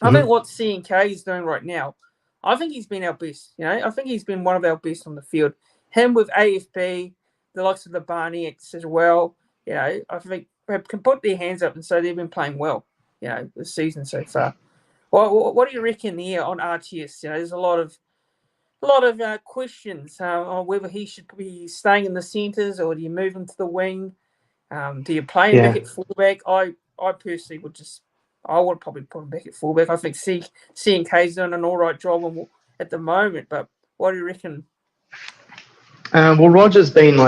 I think what C&K is doing right now, I think he's been our best. I think he's been one of our best on the field. Him with AFB, the likes of the Barnetts as well. I think they can put their hands up and say they've been playing well. This season so far. What do you reckon here on RTS? There's a lot of questions on whether he should be staying in the centres or do you move him to the wing? Do you play him back at fullback? I personally would probably put him back at fullback. I think C&K's doing an all right job at the moment, but what do you reckon? Well, Roger's been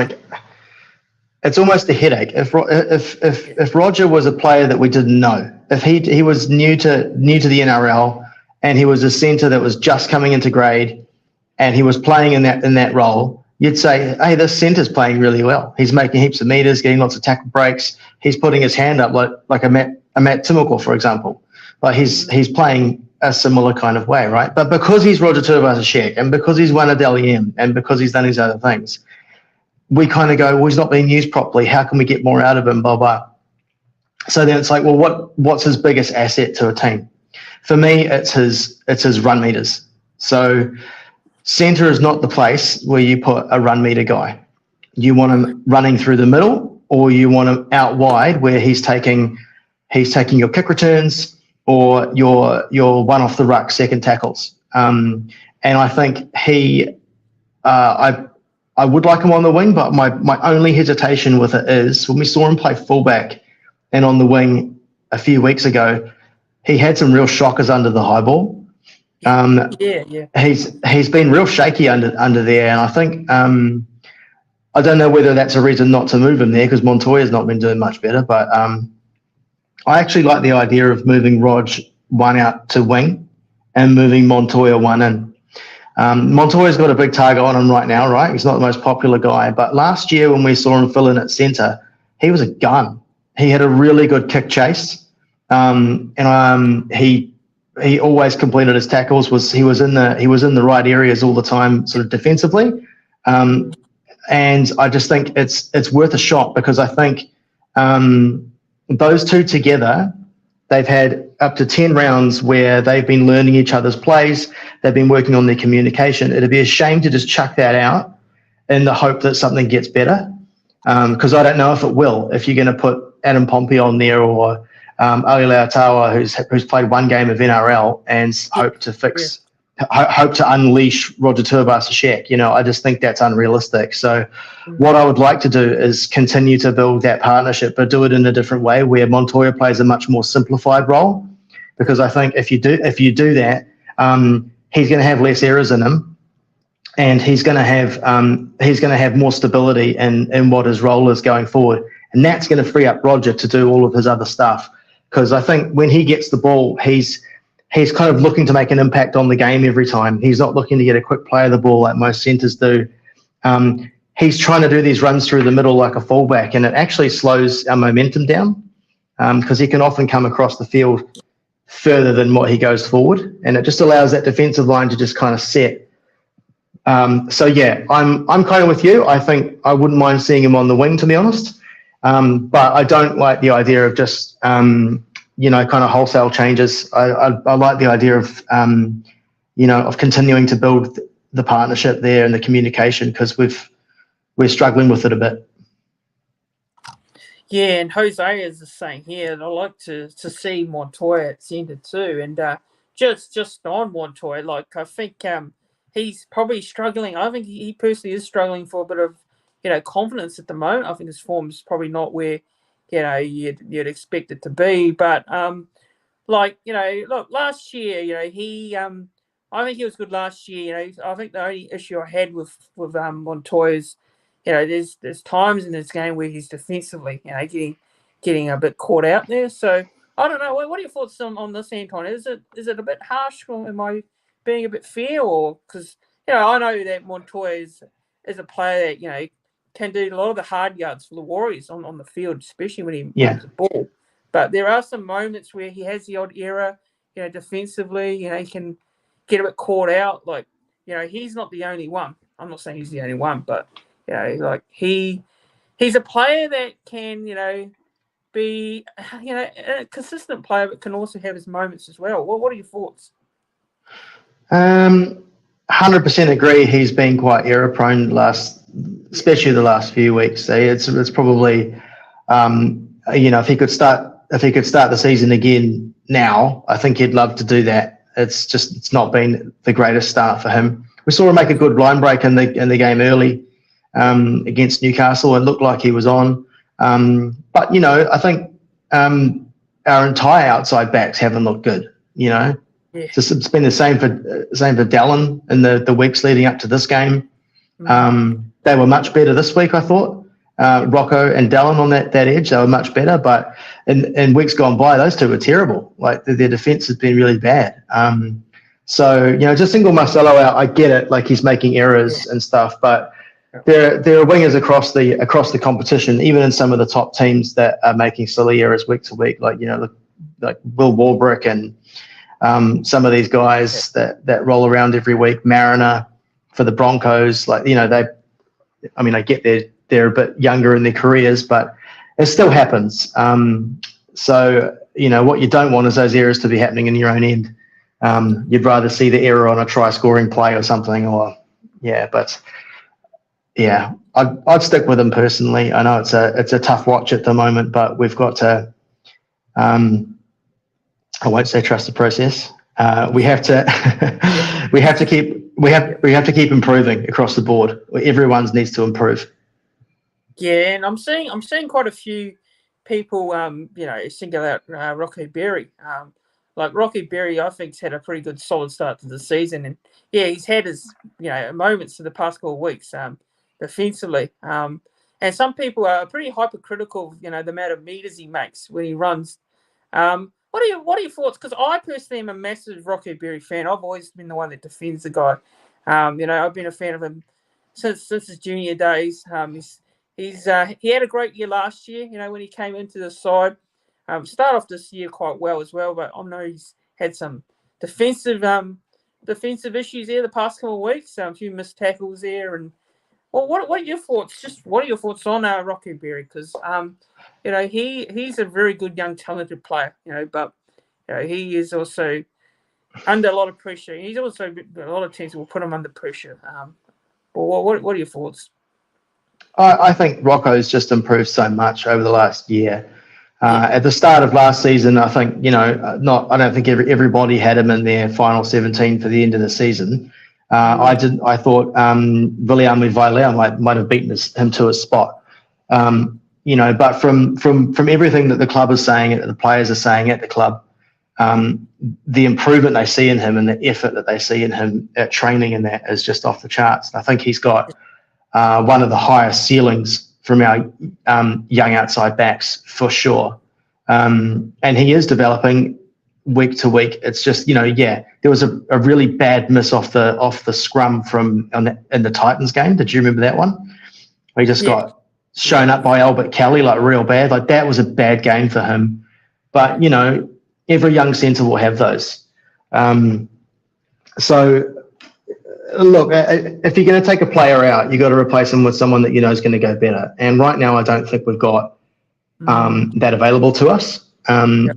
it's almost a headache. If Roger was a player that we didn't know, if he was new to the NRL and he was a centre that was just coming into grade and he was playing in that role, you'd say, hey, this centre's playing really well. He's making heaps of meters, getting lots of tackle breaks. He's putting his hand up like a Matt Timokor, for example. Like he's playing a similar kind of way, right? But because he's Roger Tuivasa-Sheck and because he's won a Dally M and because he's done his other things, we kind of go, well, he's not being used properly. How can we get more out of him? Blah, blah. So then it's like, well, what's his biggest asset to a team? For me, it's his run meters. So centre is not the place where you put a run meter guy. You want him running through the middle, or you want him out wide where he's taking your kick returns or your one off the ruck second tackles. And I think I would like him on the wing, but my only hesitation with it is when we saw him play fullback and on the wing a few weeks ago, he had some real shockers under the high ball. He's been real shaky under there, and I think I don't know whether that's a reason not to move him there because Montoya's not been doing much better. But I actually like the idea of moving Rog one out to wing and moving Montoya one in. Montoya's got a big target on him right now, right? He's not the most popular guy, but last year when we saw him fill in at centre, he was a gun. He had a really good kick chase, and he always completed his tackles. He was in the right areas all the time, sort of defensively, and I just think it's worth a shot because I think those two together, they've had up to 10 rounds where they've been learning each other's plays. They've been working on their communication. It'd be a shame to just chuck that out in the hope that something gets better, because I don't know if it will. If you're going to put Adam Pompey on there or Ali Lautoa, who's played one game of NRL and hope to unleash Roger Tuivasa-Sheck, I just think that's unrealistic. So what I would like to do is continue to build that partnership, but do it in a different way where Montoya plays a much more simplified role, because I think if you do that, he's going to have less errors in him, and he's going to have more stability in what his role is going forward, and that's going to free up Roger to do all of his other stuff. Because I think when he gets the ball, he's kind of looking to make an impact on the game every time. He's not looking to get a quick play of the ball like most centres do. He's trying to do these runs through the middle like a fullback, and it actually slows our momentum down because he can often come across the field further than what he goes forward, and it just allows that defensive line to just kind of set. So yeah, I'm kind of with you. I think I wouldn't mind seeing him on the wing, to be honest. But I don't like the idea of just kind of wholesale changes. I like the idea of of continuing to build the partnership there and the communication, because we're struggling with it a bit. Yeah, and Jose is the same here. And I like to see Montoya at centre too. And just on Montoya, like I think he's probably struggling. I think he personally is struggling for a bit of confidence at the moment. I think his form is probably not where you'd expect it to be. But look, last year, he I think he was good last year. I think the only issue I had with Montoya is, there's times in this game where he's defensively, getting a bit caught out there. So I don't know. What are your thoughts on this, Anton? Is it a bit harsh, or am I being a bit fair? Or because I know that Montoya is a player that can do a lot of the hard yards for the Warriors on the field, especially when he moves the ball. But there are some moments where he has the odd error, defensively. He can get a bit caught out. Like he's not the only one. I'm not saying he's the only one, but he's a player that can, be, a consistent player, but can also have his moments as well. What are your thoughts? 100% agree. He's been quite error prone especially the last few weeks. So it's probably, if he could start the season again now, I think he'd love to do that. It's not been the greatest start for him. We saw him make a good line break in the game early against Newcastle, and looked like he was on. But I think our entire outside backs haven't looked good. It's been the same for Dallin in the weeks leading up to this game. They were much better this week, I thought. Rocco and Dallin on that edge, they were much better. But in weeks gone by, those two were terrible. Like their defense has been really bad. So just single Marcelo out, I get it. Like he's making errors and stuff, but there are wingers across the competition, even in some of the top teams, that are making silly errors week to week. Like like Will Warbrick and some of these guys that roll around every week. Mariner for the Broncos, I get they're a bit younger in their careers, but it still happens. So what you don't want is those errors to be happening in your own end. You'd rather see the error on a try scoring play or something, I'd stick with him personally. I know it's a tough watch at the moment, but we've got to. I won't say trust the process. We have to. we have to keep improving across the board. Everyone needs to improve. Yeah, and I'm seeing quite a few people, single out Rocky Berry. Like Rocky Berry, I think's had a pretty good solid start to the season, and he's had his moments for the past couple of weeks defensively. And some people are pretty hypercritical of the amount of meters he makes when he runs. What are your thoughts? Because I personally am a massive Rocky Berry fan. I've always been the one that defends the guy. I've been a fan of him since his junior days. He had a great year last year. When he came into the side, start off this year quite well as well. But I know he's had some defensive issues there the past couple of weeks. A few missed tackles there, and what are your thoughts? Just what are your thoughts on Rocky Berry? Because he's a very good young talented player. But he is also under a lot of pressure. He's also a lot of teams will put him under pressure. What are your thoughts? I think Rocco's just improved so much over the last year. At the start of last season, I think I don't think everybody had him in their final 17 for the end of the season. I thought Viliame Vailea might have beaten him to a spot. But from everything that the club is saying, that the players are saying at the club, the improvement they see in him and the effort that they see in him at training and that is just off the charts. I think he's got one of the highest ceilings from our young outside backs for sure. And he is developing week to week. It's just, there was a really bad miss off the scrum in the Titans game. Did you remember that one? He just got shown up by Albert Kelly like real bad. Like that was a bad game for him. But, every young centre will have those. So, look, if you're going to take a player out, you've got to replace him with someone that you know is going to go better. And right now, I don't think we've got that available to us.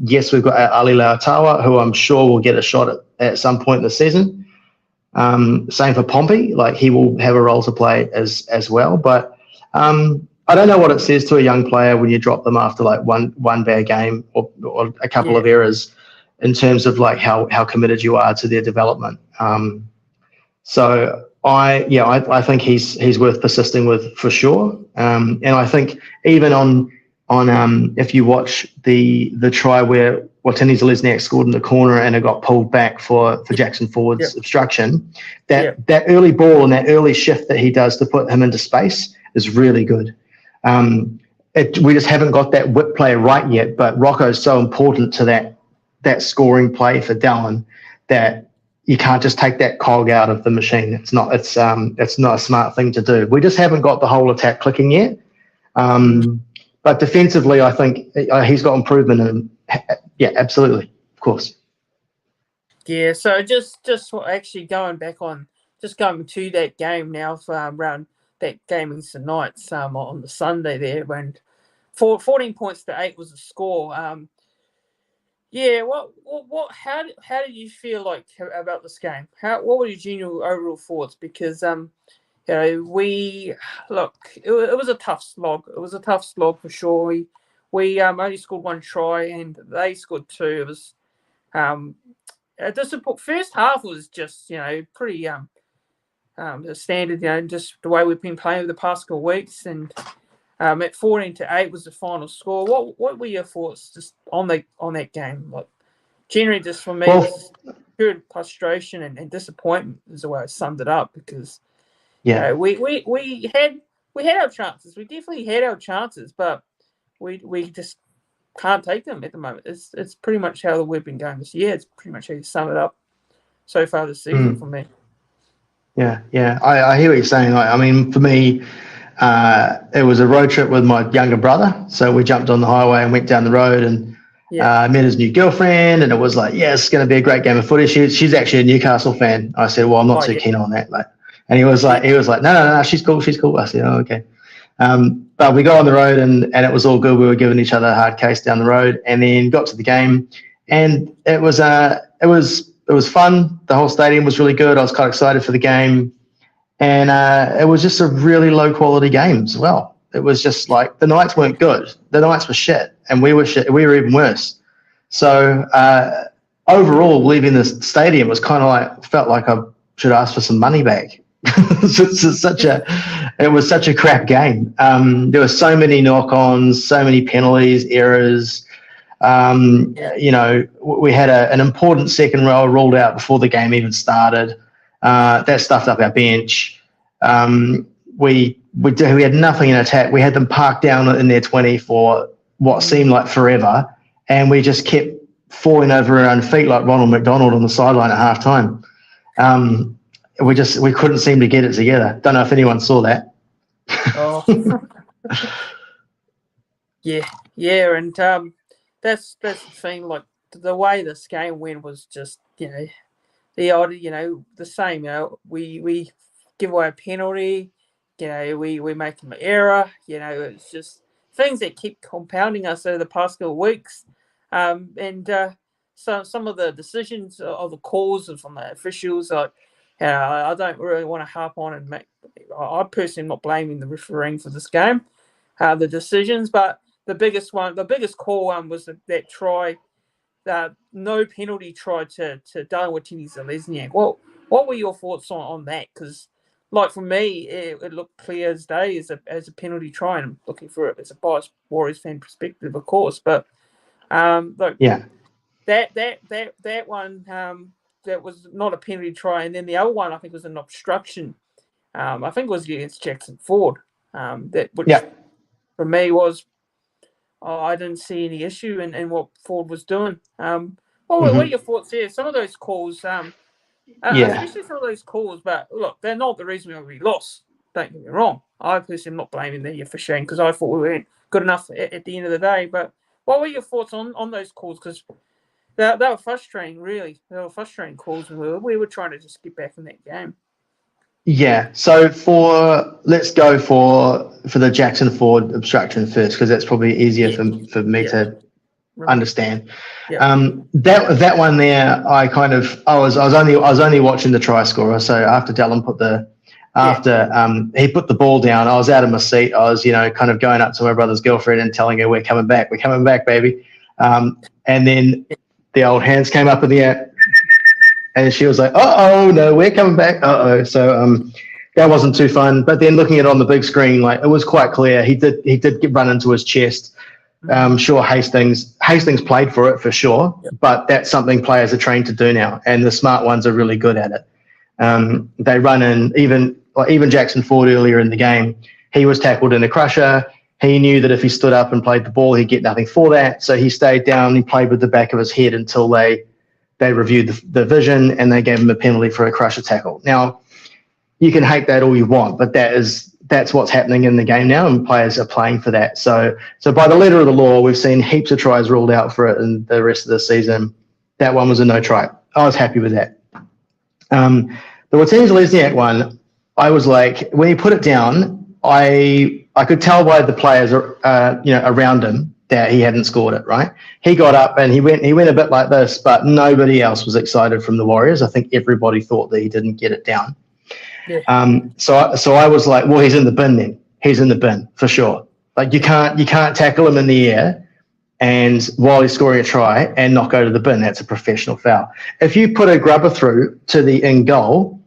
Yes, we've got Ali Lautawa, who I'm sure will get a shot at some point this season. Same for Pompey, like he will have a role to play as well. But I don't know what it says to a young player when you drop them after like one bad game or a couple of errors in terms of like how committed you are to their development. So I think he's worth persisting with for sure. And I think even on if you watch the try where Watini Zelezniak scored in the corner and it got pulled back for Jackson Ford's obstruction, that early ball and that early shift that he does to put him into space is really good. We just haven't got that whip play right yet, but Rocco is so important to that scoring play for Dallin that you can't just take that cog out of the machine. It's not a smart thing to do. We just haven't got the whole attack clicking yet. But defensively, I think he's got improvement, and absolutely, of course. Yeah, so just actually going to that game now for around that game in St. Knights on the Sunday there, when 14 points to 8 was the score. How did you feel like about this game? What were your general overall thoughts? Because it was a tough slog. It was a tough slog for sure. We only scored one try and they scored two. It was the first half was just pretty standard, just the way we've been playing over the past couple of weeks. And at 14-8 was the final score. What were your thoughts just on that game? Like generally, just for me, pure frustration and disappointment is the way I summed it up, because we had our chances. We definitely had our chances, but we just can't take them at the moment. It's pretty much how we've been going this year. It's pretty much how you sum it up so far this season for me. Yeah. I hear what you're saying. I mean, for me, it was a road trip with my younger brother. So we jumped on the highway and went down the road and met his new girlfriend. And it was like, it's going to be a great game of footy. She's actually a Newcastle fan. I said, well, I'm not too keen on that. And he was like, no, she's cool. I said, oh, okay. But we got on the road and it was all good. We were giving each other a hard case down the road, and then got to the game, and it was fun. The whole stadium was really good. I was quite excited for the game, and it was just a really low quality game as well. It was just like the Knights weren't good. The Knights were shit, and we were shit. We were even worse. So overall, leaving the stadium was kind of like, felt like I should ask for some money back. It was such a crap game. There were so many knock-ons, so many penalties, errors. We had an important second row ruled out before the game even started. That stuffed up our bench. We had nothing in attack. We had them parked down in their 20 for what seemed like forever, and we just kept falling over our own feet like Ronald McDonald on the sideline at halftime. We couldn't seem to get it together. Don't know if anyone saw that. Oh, and that's the thing. Like the way this game went was just the odd the same. We give away a penalty. We make an error. It's just things that keep compounding us over the past couple of weeks. So some of the decisions of the calls from the officials, I don't really want to harp on and make. I personally am not blaming the refereeing for this game, the decisions, but the biggest call was that try, no penalty try to Watini Zelezniak. What were your thoughts on that? Because, like for me, it looked clear as day as a penalty try, and I'm looking for it as a biased Warriors fan perspective, of course. But that one. That was not a penalty try, and then the other one I think was an obstruction. I think it was against Jackson Ford. For me was I didn't see any issue in what Ford was doing. What are your thoughts there? Some of those calls, especially some of those calls, but look, they're not the reason we lost. Don't get me wrong. I personally am not blaming the officiating because I thought we weren't good enough at the end of the day. But what were your thoughts on those calls? Because They were frustrating, really. They were frustrating calls, and we were trying to just get back in that game. Yeah. So let's go for the Jackson Ford obstruction first, because that's probably easier for me to understand. That one there, I was only watching the try scorer. So after Dallin he put the ball down, I was out of my seat. I was kind of going up to my brother's girlfriend and telling her, we're coming back, baby. And then the old hands came up in the air, and she was like, oh no, we're coming back. So that wasn't too fun. But then looking at it on the big screen, like, it was quite clear he did get run into his chest. Sure, Hastings played for it for sure, but that's something players are trained to do now, and the smart ones are really good at it. They run in, even Jackson Ford earlier in the game, he was tackled in a crusher. He knew that if he stood up and played the ball, he'd get nothing for that, so he stayed down. He played with the back of his head until they reviewed the vision, and they gave him a penalty for a crusher tackle. Now, you can hate that all you want, but that's what's happening in the game now, and players are playing for that. So by the letter of the law, we've seen heaps of tries ruled out for it in the rest of the season. That one was a no try. I was happy with that. The Watene-Zelezniak one, I was like, when he put it down, I could tell by the players around him that he hadn't scored it, right? He got up and he went a bit like this, but nobody else was excited from the Warriors. I think everybody thought that he didn't get it down. Yeah. So I was like, well, he's in the bin then. He's in the bin for sure. Like, you can't tackle him in the air and while he's scoring a try and not go to the bin. That's a professional foul. If you put a grubber through to the in goal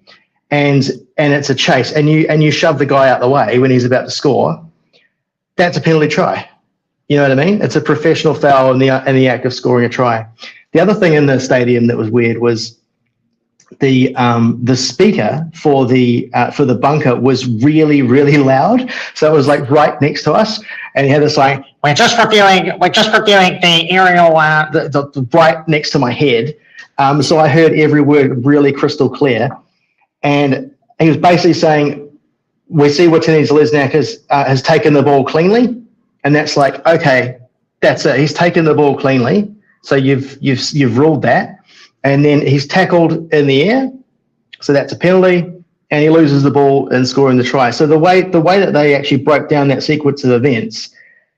and it's a chase and you shove the guy out the way when he's about to score, that's a penalty try. You know what I mean? It's a professional foul in the act of scoring a try. The other thing in the stadium that was weird was the speaker for the bunker was really, really loud. So it was like right next to us, and he had this like, we're just reviewing the aerial the right next to my head. So I heard every word really crystal clear, and he was basically saying, we see Watene-Zelezniak has taken the ball cleanly. And that's like, okay, that's it. He's taken the ball cleanly. So you've ruled that. And then he's tackled in the air. So that's a penalty. And he loses the ball in scoring the try. So the way that they actually broke down that sequence of events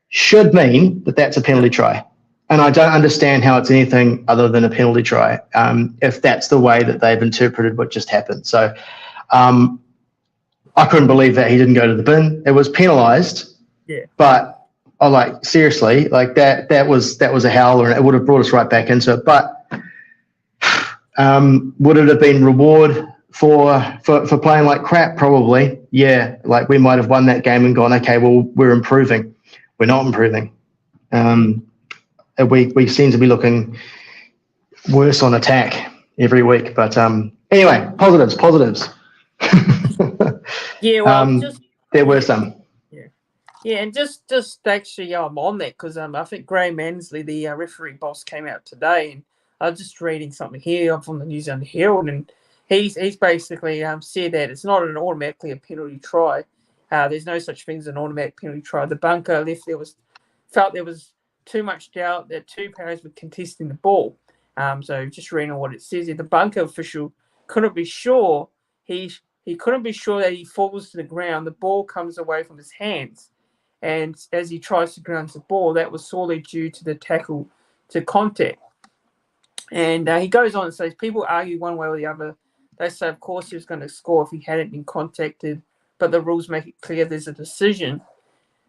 should mean that that's a penalty try. And I don't understand how it's anything other than a penalty try, if that's the way that they've interpreted what just happened. So I couldn't believe that he didn't go to the bin. It was penalised. Yeah. But seriously, like that was a howler, and it would have brought us right back into it. But would it have been reward for playing like crap? Probably, yeah. Like, we might have won that game and gone, okay, well, we're improving. We're not improving. We seem to be looking worse on attack every week. But anyway, positives. Yeah, well, there were some. Yeah, and just actually, on that, because I think Graham Ansley, the referee boss, came out today, and I was just reading something here from the New Zealand Herald, and he's basically said that it's not automatically a penalty try. There's no such thing as an automatic penalty try. The bunker felt there was too much doubt that two players were contesting the ball. So just reading what it says here, the bunker official couldn't be sure. He couldn't be sure that he falls to the ground. The ball comes away from his hands. And as he tries to ground the ball, that was solely due to the tackle to contact. And he goes on and says, people argue one way or the other. They say, of course, he was going to score if he hadn't been contacted, but the rules make it clear there's a decision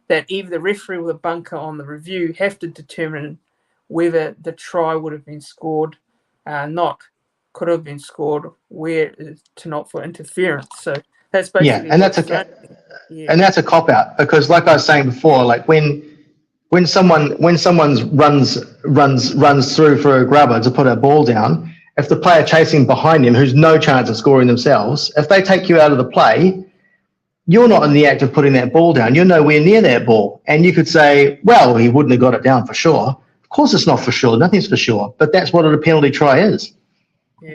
that either the referee or the bunker on the review have to determine whether the try would have been scored, could have been scored, where to not for interference. So that's basically and that's a cop out, because like I was saying before, like when someone runs through for a grubber to put a ball down, if the player chasing behind him, who's no chance of scoring themselves, if they take you out of the play, you're not in the act of putting that ball down. You're nowhere near that ball. And you could say, well, he wouldn't have got it down for sure. Of course it's not for sure. Nothing's for sure. But that's what a penalty try is. Yeah.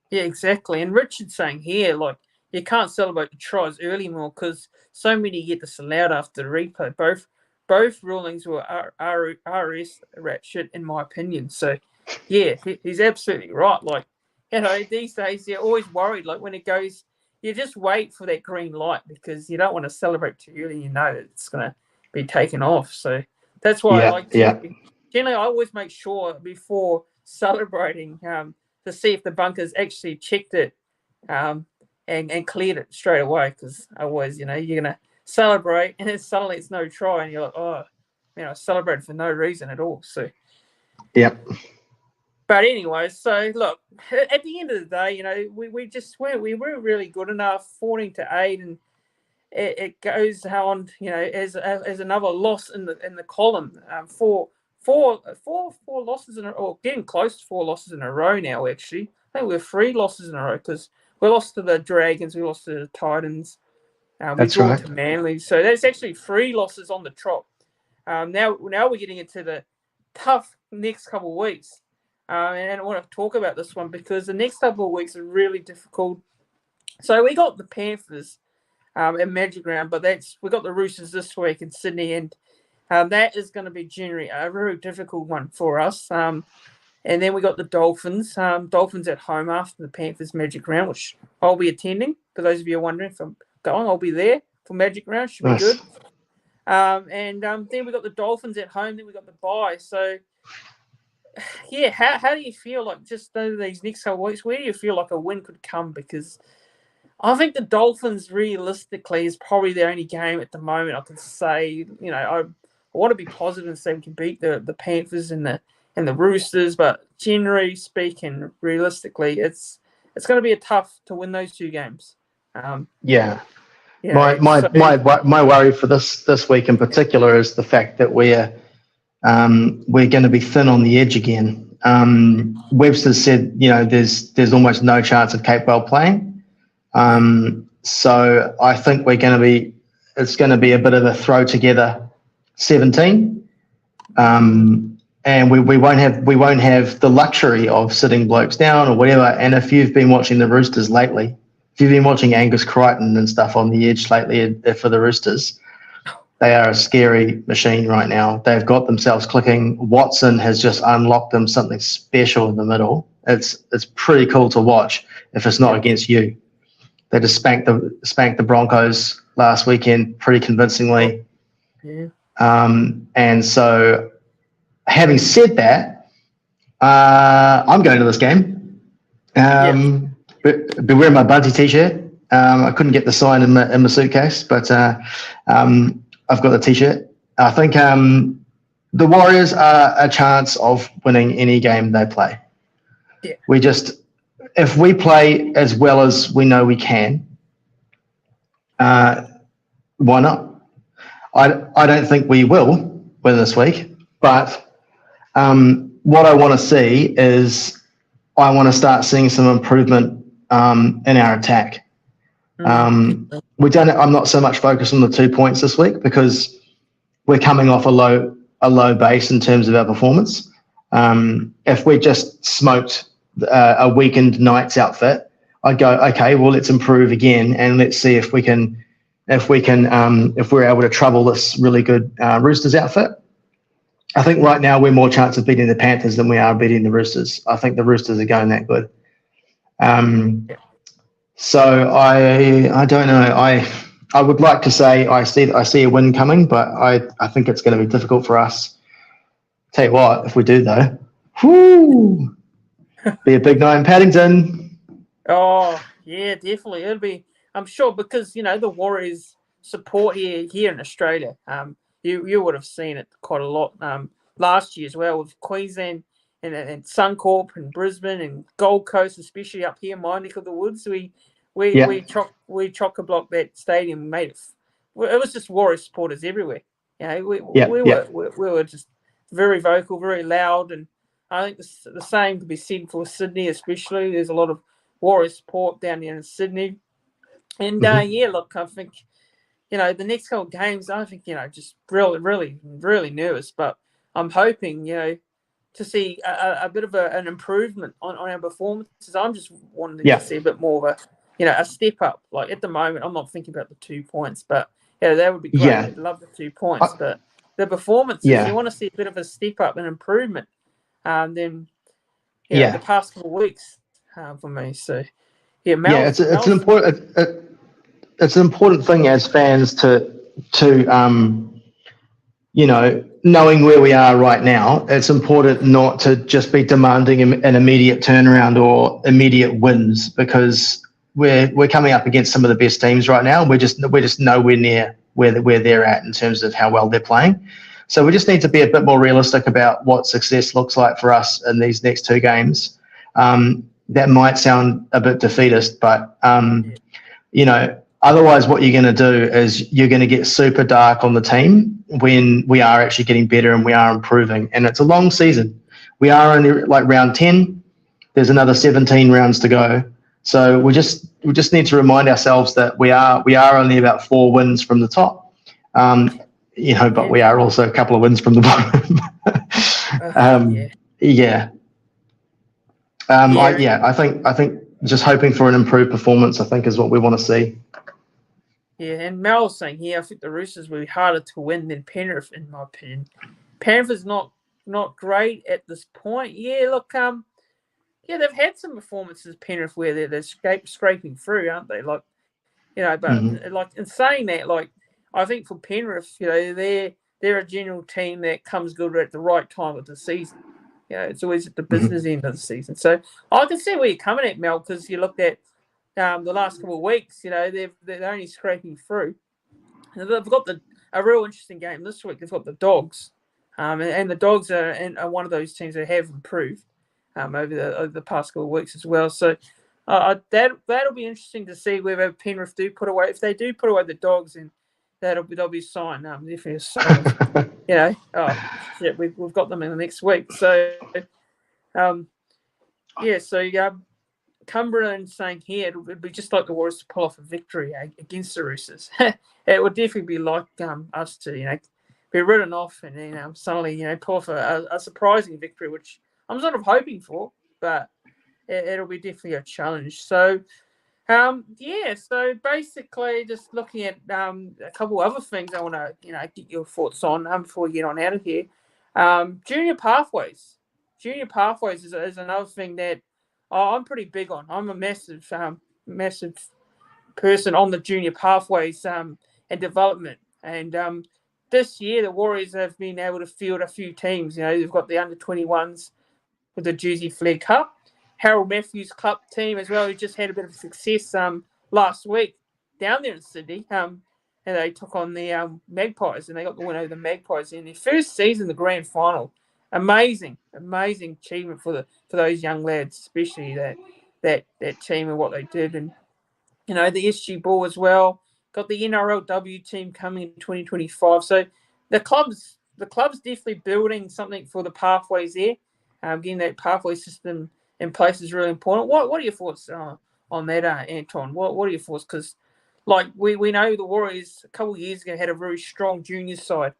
Yeah, exactly. And Richard's saying here, like, you can't celebrate the tries early more because so many get disallowed after the replay. Both both rulings were RS rat shit, in my opinion. So, yeah, he's absolutely right. Like, these days you're always worried. Like when it goes, you just wait for that green light because you don't want to celebrate too early. You know that it's going to be taken off. So that's why I like to. Generally, I always make sure before celebrating to see if the bunkers actually checked it and cleared it straight away. Because otherwise, you're going to celebrate and then suddenly it's no try and you're like, oh, I celebrated for no reason at all. So, But anyway, so look, at the end of the day, we just weren't really good enough, 14-8, and it goes on, as another loss in the column. Four losses in a row, or getting close to 4 losses in a row now. Actually, I think we're 3 losses in a row because we lost to the Dragons, we lost to the Titans, we drew to Manly, so that's actually 3 losses on the trot. Now we're getting into the tough next couple of weeks. And I want to talk about this one because the next couple of weeks are really difficult. So we got the Panthers at Magic Round, but we got the Roosters this week in Sydney, and that is going to be generally a very difficult one for us. And then we got the Dolphins. Dolphins at home after the Panthers Magic Round, which I'll be attending. For those of you wondering if I'm going, I'll be there for Magic Round. Should be good. And then we got the Dolphins at home. Then we got the bye. So. Yeah, how do you feel like just these next couple of weeks? Where do you feel like a win could come? Because I think the Dolphins realistically is probably the only game at the moment I can say. I want to be positive and say we can beat the Panthers and the Roosters, but generally speaking, realistically, it's going to be tough to win those 2 games. My worry for this week in particular is the fact that we're going to be thin on the edge again. Webster said, there's almost no chance of Capewell playing. So I think it's going to be a bit of a throw together 17. And we won't have the luxury of sitting blokes down or whatever. And if you've been watching the Roosters lately, if you've been watching Angus Crichton and stuff on the edge lately for the Roosters, they are a scary machine right now. They've got themselves clicking. Watson has just unlocked them something special in the middle. It's pretty cool to watch if it's not against you. They just spanked the Broncos last weekend pretty convincingly. Yeah. And so, having said that, I'm going to this game. Be wearing my Bunty t-shirt. I couldn't get the sign in my suitcase, but I've got the t-shirt. I think the Warriors are a chance of winning any game they play. Yeah. If we play as well as we know we can, why not? I don't think we will win this week, but what I want to see is I want to start seeing some improvement in our attack. I'm not so much focused on the 2 points this week because we're coming off a low base in terms of our performance. If we just smoked a weakened Knights outfit, I'd go, okay, well, let's improve again and let's see if we're able to trouble this really good Roosters outfit. I think right now we're more chance of beating the Panthers than we are beating the Roosters. I think the Roosters are going that good. So I don't know. I would like to say I see a win coming, but I think it's going to be difficult for us. Tell you what, if we do though, be a big night in Paddington. Oh yeah, definitely. It'll be. I'm sure because the Warriors support here in Australia. You would have seen it quite a lot last year as well with Queensland and Suncorp and Brisbane and Gold Coast, especially up here, my neck of the woods. We chock-a-block that stadium, made it. It was just Warriors supporters everywhere. We were just very vocal, very loud, and I think the same could be said for Sydney, especially. There's a lot of Warriors support down there in Sydney, and look, I think the next couple of games, I think just really, really, really nervous, but I'm hoping to see a bit of an improvement on our performances. I'm just wanting to see a bit more of a step up. Like at the moment, I'm not thinking about the 2 points, but that would be great. I'd love the 2 points, but the performances. Yeah. You want to see a bit of a step up and improvement. Then the past couple of weeks for me. So it's an important thing as fans to knowing where we are right now. It's important not to just be demanding an immediate turnaround or immediate wins, because we're coming up against some of the best teams right now. We're just nowhere near where they're at in terms of how well they're playing. So we just need to be a bit more realistic about what success looks like for us in these next 2 games. That might sound a bit defeatist, but otherwise what you're going to do is you're going to get super dark on the team when we are actually getting better and we are improving. And it's a long season. We are only like round 10. There's another 17 rounds to go. So we just need to remind ourselves that we are only about 4 wins from the top. But we are also a couple of wins from the bottom. I think just hoping for an improved performance, I think, is what we want to see. Yeah, and Mel was saying here, I think the Roosters will be harder to win than Penrith, in my opinion. Penrith is not great at this point. Yeah, look, they've had some performances, Penrith, where they're scraping through, aren't they? Like, but like in saying that, like, I think for Penrith, they're a general team that comes good at the right time of the season. It's always at the business end of the season. So I can see where you're coming at, Mel, because you looked at the last couple of weeks. They're only scraping through. And they've got a real interesting game this week. They've got the Dogs, and the Dogs are one of those teams that have improved over the past couple of weeks as well. So that'll be interesting to see whether Penrith do put away. If they do put away the Dogs, and they'll be a sign. Definitely a sign. We've got them in the next week. So, Cumberland saying here it would be just like the Warriors to pull off a victory against the Roosters. It would definitely be like us to be written off and then suddenly pull off a surprising victory, which I'm sort of hoping for, but it'll be definitely a challenge. So. So basically just looking at a couple other things I want to, get your thoughts on before we get on out of here. Junior pathways. Junior pathways is another thing that I'm pretty big on. I'm a massive person on the junior pathways and development. And this year the Warriors have been able to field a few teams. They've got the under-21s with the Jersey Flag Cup. Harold Matthews Cup team as well, who just had a bit of success last week down there in Sydney. And they took on the Magpies, and they got the win over the Magpies in their first season, the grand final. Amazing achievement for those young lads, especially that team and what they did. And the SG Ball as well. Got the NRLW team coming in 2025. So the club's definitely building something for the pathways there. Getting that pathway system in place is really important. What are your thoughts on that, Anton? What are your thoughts? Because we know the Warriors a couple of years ago had a very strong junior side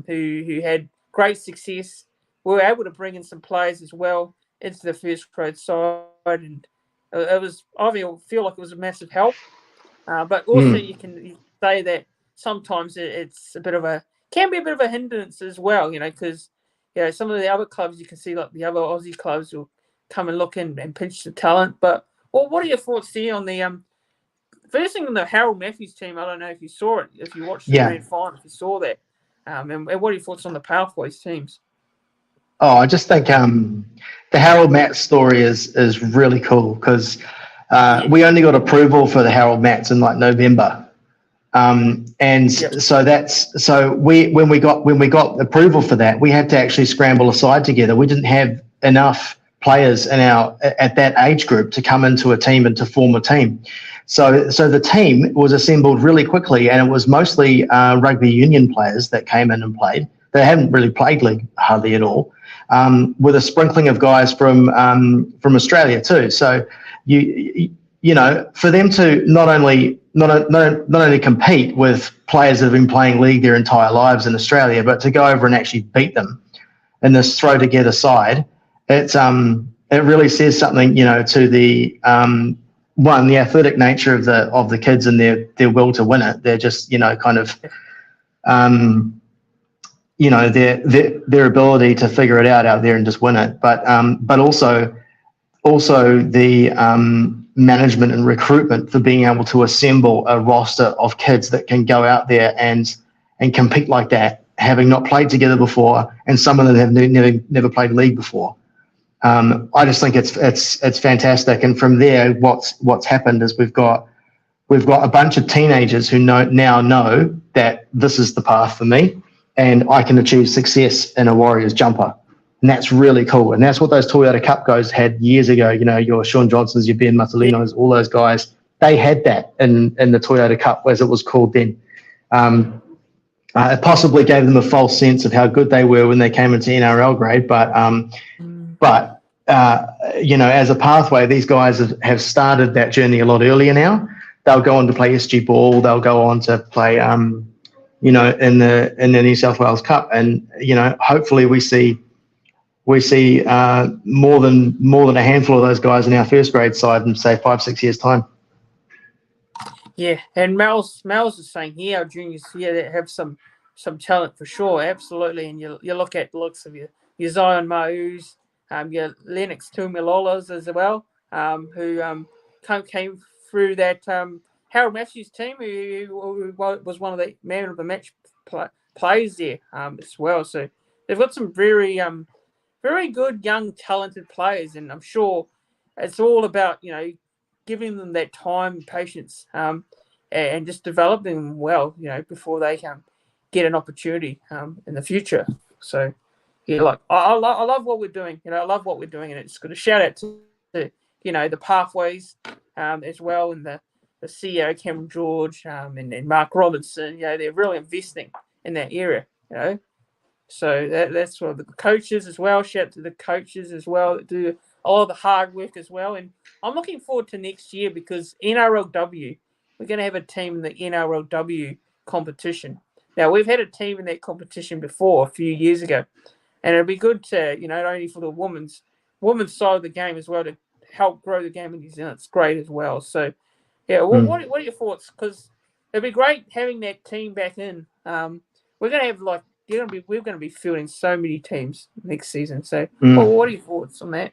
who had great success. We were able to bring in some players as well into the first grade side, and I feel like it was a massive help. But also you can say that sometimes it's can be a bit of a hindrance as well, because some of the other clubs you can see, like the other Aussie clubs, will come and look and pinch the talent. But what are your thoughts there on the first thing on the Harold Matthews team? I don't know if you saw it, if you watched the grand final, if you saw that. And what are your thoughts on the Pathways teams? Oh, I just think the Harold Matt story is really cool because we only got approval for the Harold Matts in November. So when we got approval for that, we had to actually scramble a side together. We didn't have enough players at that age group to come into a team and to form a team. So the team was assembled really quickly, and it was mostly rugby union players that came in and played. They hadn't really played league hardly at all, with a sprinkling of guys from Australia too. So for them to not only compete with players that have been playing league their entire lives in Australia, but to go over and actually beat them in this throw together side, it really says something, to the the athletic nature of the kids and their will to win it. They're just kind of their ability to figure it out there and just win it, but also the management and recruitment for being able to assemble a roster of kids that can go out there and compete like that, having not played together before, and some of them have never played league before. I just think it's fantastic. And from there, what's happened is we've got a bunch of teenagers who now know that this is the path for me, and I can achieve success in a Warriors jumper. And that's really cool. And that's what those Toyota Cup guys had years ago. Your Sean Johnsons, your Ben Matalinos, all those guys, they had that in the Toyota Cup, as it was called then. It possibly gave them a false sense of how good they were when they came into NRL grade. But as a pathway, these guys have started that journey a lot earlier now. They'll go on to play SG Ball. They'll go on to play, in the New South Wales Cup. And, hopefully we see more than a handful of those guys in our first grade side in, say, 5-6 years' time. Yeah, and Mel's is saying here, our juniors here that have some talent for sure, absolutely. And you look at the looks of your Zion Maus, your Lennox Tumilolas as well, who came through that Harold Matthews team, who was one of the man of the match players there as well. So they've got some very good young talented players, and I'm sure it's all about giving them that time and patience and just developing them well, before they get an opportunity in the future. So yeah, I love what we're doing. I love what we're doing, and it's got a shout out to the pathways as well, and the CEO Cameron George and Mark Robinson. They're really investing in that area. So that's sort of the coaches as well. Shout out to the coaches as well that do a lot of the hard work as well. And I'm looking forward to next year because NRLW, we're going to have a team in the NRLW competition. Now, we've had a team in that competition before a few years ago, and it'll be good to, not only for the women's side of the game as well, to help grow the game in New Zealand. It's great as well. So, yeah, what are your thoughts? Because it'd be great having that team back in. We're going to have we're going to be fielding so many teams next season. So, what are your thoughts on that?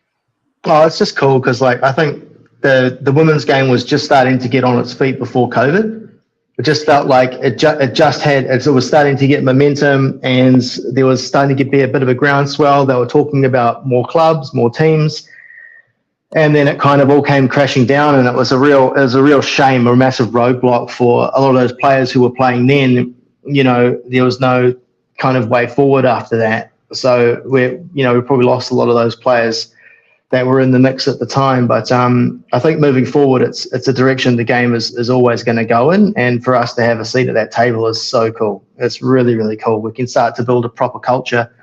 Oh, it's just cool because, I think the women's game was just starting to get on its feet before COVID. It just felt like it was starting to get momentum, and there was starting to be a bit of a groundswell. They were talking about more clubs, more teams, and then it kind of all came crashing down, and it was a real shame, a massive roadblock for a lot of those players who were playing then. There was no kind of way forward after that. So we probably lost a lot of those players that were in the mix at the time. But I think moving forward, it's a direction the game is always going to go in. And for us to have a seat at that table is so cool. It's really, really cool. We can start to build a proper culture,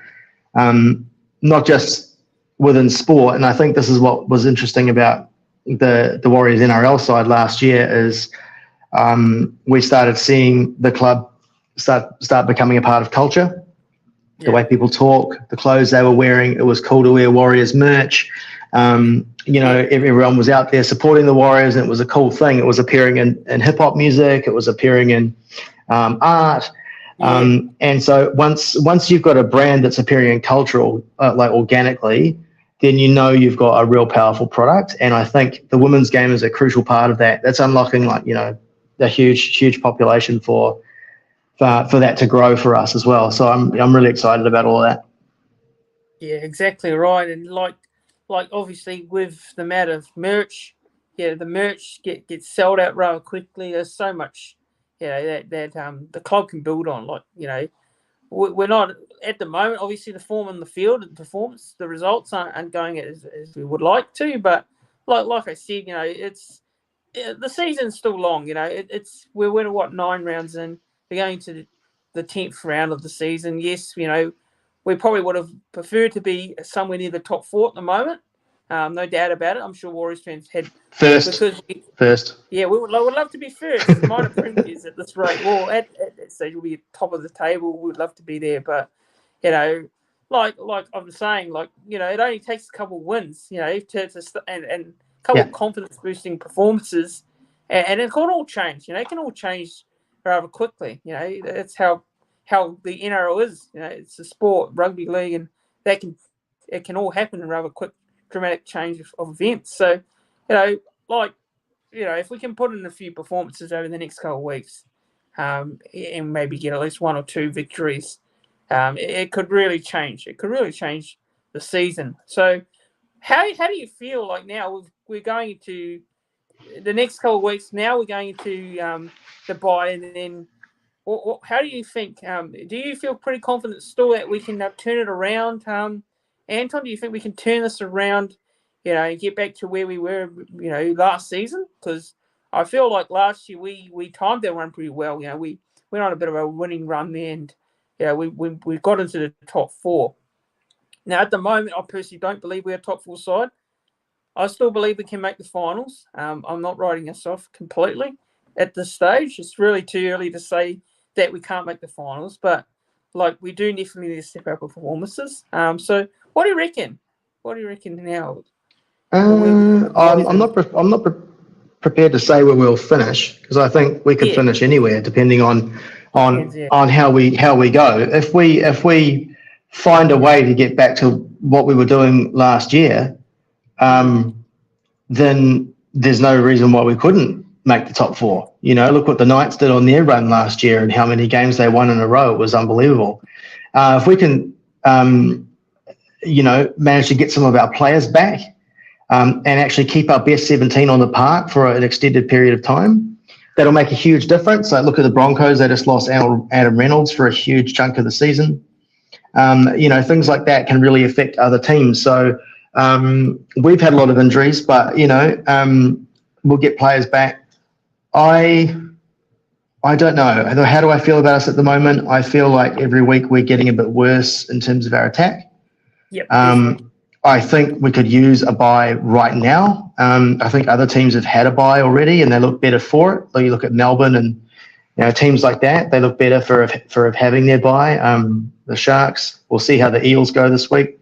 not just within sport. And I think this is what was interesting about the Warriors NRL side last year is we started seeing the club start becoming a part of culture. The way people talk, the clothes they were wearing, it was cool to wear Warriors merch. Everyone was out there supporting the Warriors, and it was a cool thing. It was appearing in hip hop music. It was appearing in art. And so once you've got a brand that's appearing in cultural, organically, then you've got a real powerful product. And I think the women's game is a crucial part of that. That's unlocking a huge population for that to grow for us as well. So I'm really excited about all of that. Yeah, exactly right. And like obviously with the amount of merch, the merch gets sold out rather quickly. There's so much, that the club can build on. We're not at the moment. Obviously, the form on the field, the performance, the results aren't going as we would like to. But like I said, the season's still long. We're 9 rounds in. We're going to the 10th round of the season. Yes, we probably would have preferred to be somewhere near the top 4 at the moment. No doubt about it. I'm sure Warriors fans had first. Yeah, we would love to be first. Minor premiers at this rate. Well, at that stage, we'll be at the top of the table. We'd love to be there, but like I'm saying, it only takes a couple of wins, and a couple of confidence boosting performances, and it can all change. It can all change rather quickly. That's how how the NRL is. It's a sport, rugby league, and it can all happen in rather quick, dramatic change of events. So, if we can put in a few performances over the next couple of weeks, and maybe get at least one or two victories, it could really change. It could really change the season. So, how do you feel like now we're going into the next couple of weeks? Now we're going into the bye, and then how do you think? Do you feel pretty confident still that we can turn it around? Anton, do you think we can turn this around? And get back to where we were, last season? Because I feel like last year we timed that run pretty well. We went on a bit of a winning run there, and we got into the top four. Now at the moment, I personally don't believe we're a top four side. I still believe we can make the finals. I'm not writing us off completely at this stage. It's really too early to say that we can't make the finals, but we do definitely need to step up our performances. So what do you reckon? What do you reckon now? I'm not prepared to say where we'll finish, because I think we could finish anywhere depending on how we go. If we find a way to get back to what we were doing last year, then there's no reason why we couldn't make the top four. Look what the Knights did on their run last year and how many games they won in a row. It was unbelievable. If we can, manage to get some of our players back, and actually keep our best 17 on the park for an extended period of time, that'll make a huge difference. Look at the Broncos; they just lost Adam Reynolds for a huge chunk of the season. Things like that can really affect other teams. So we've had a lot of injuries, but we'll get players back. I don't know. How do I feel about us at the moment? I feel like every week we're getting a bit worse in terms of our attack. Yep. I think we could use a bye right now. I think other teams have had a bye already, and they look better for it. So you look at Melbourne and teams like that; they look better for having their bye. The Sharks. We'll see how the Eels go this week.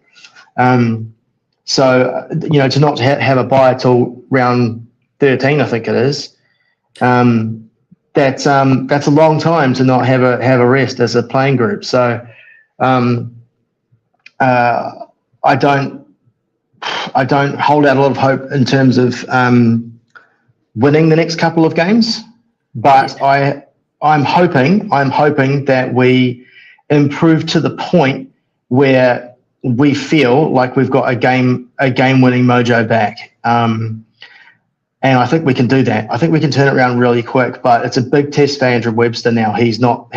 So to not have a bye till round 13, I think it is. That's a long time to not have a rest as a playing group. So I don't hold out a lot of hope in terms of winning the next couple of games, but I'm hoping that we improve to the point where we feel like we've got a game winning mojo back. And I think we can do that. I think we can turn it around really quick, but it's a big test for Andrew Webster now. He's not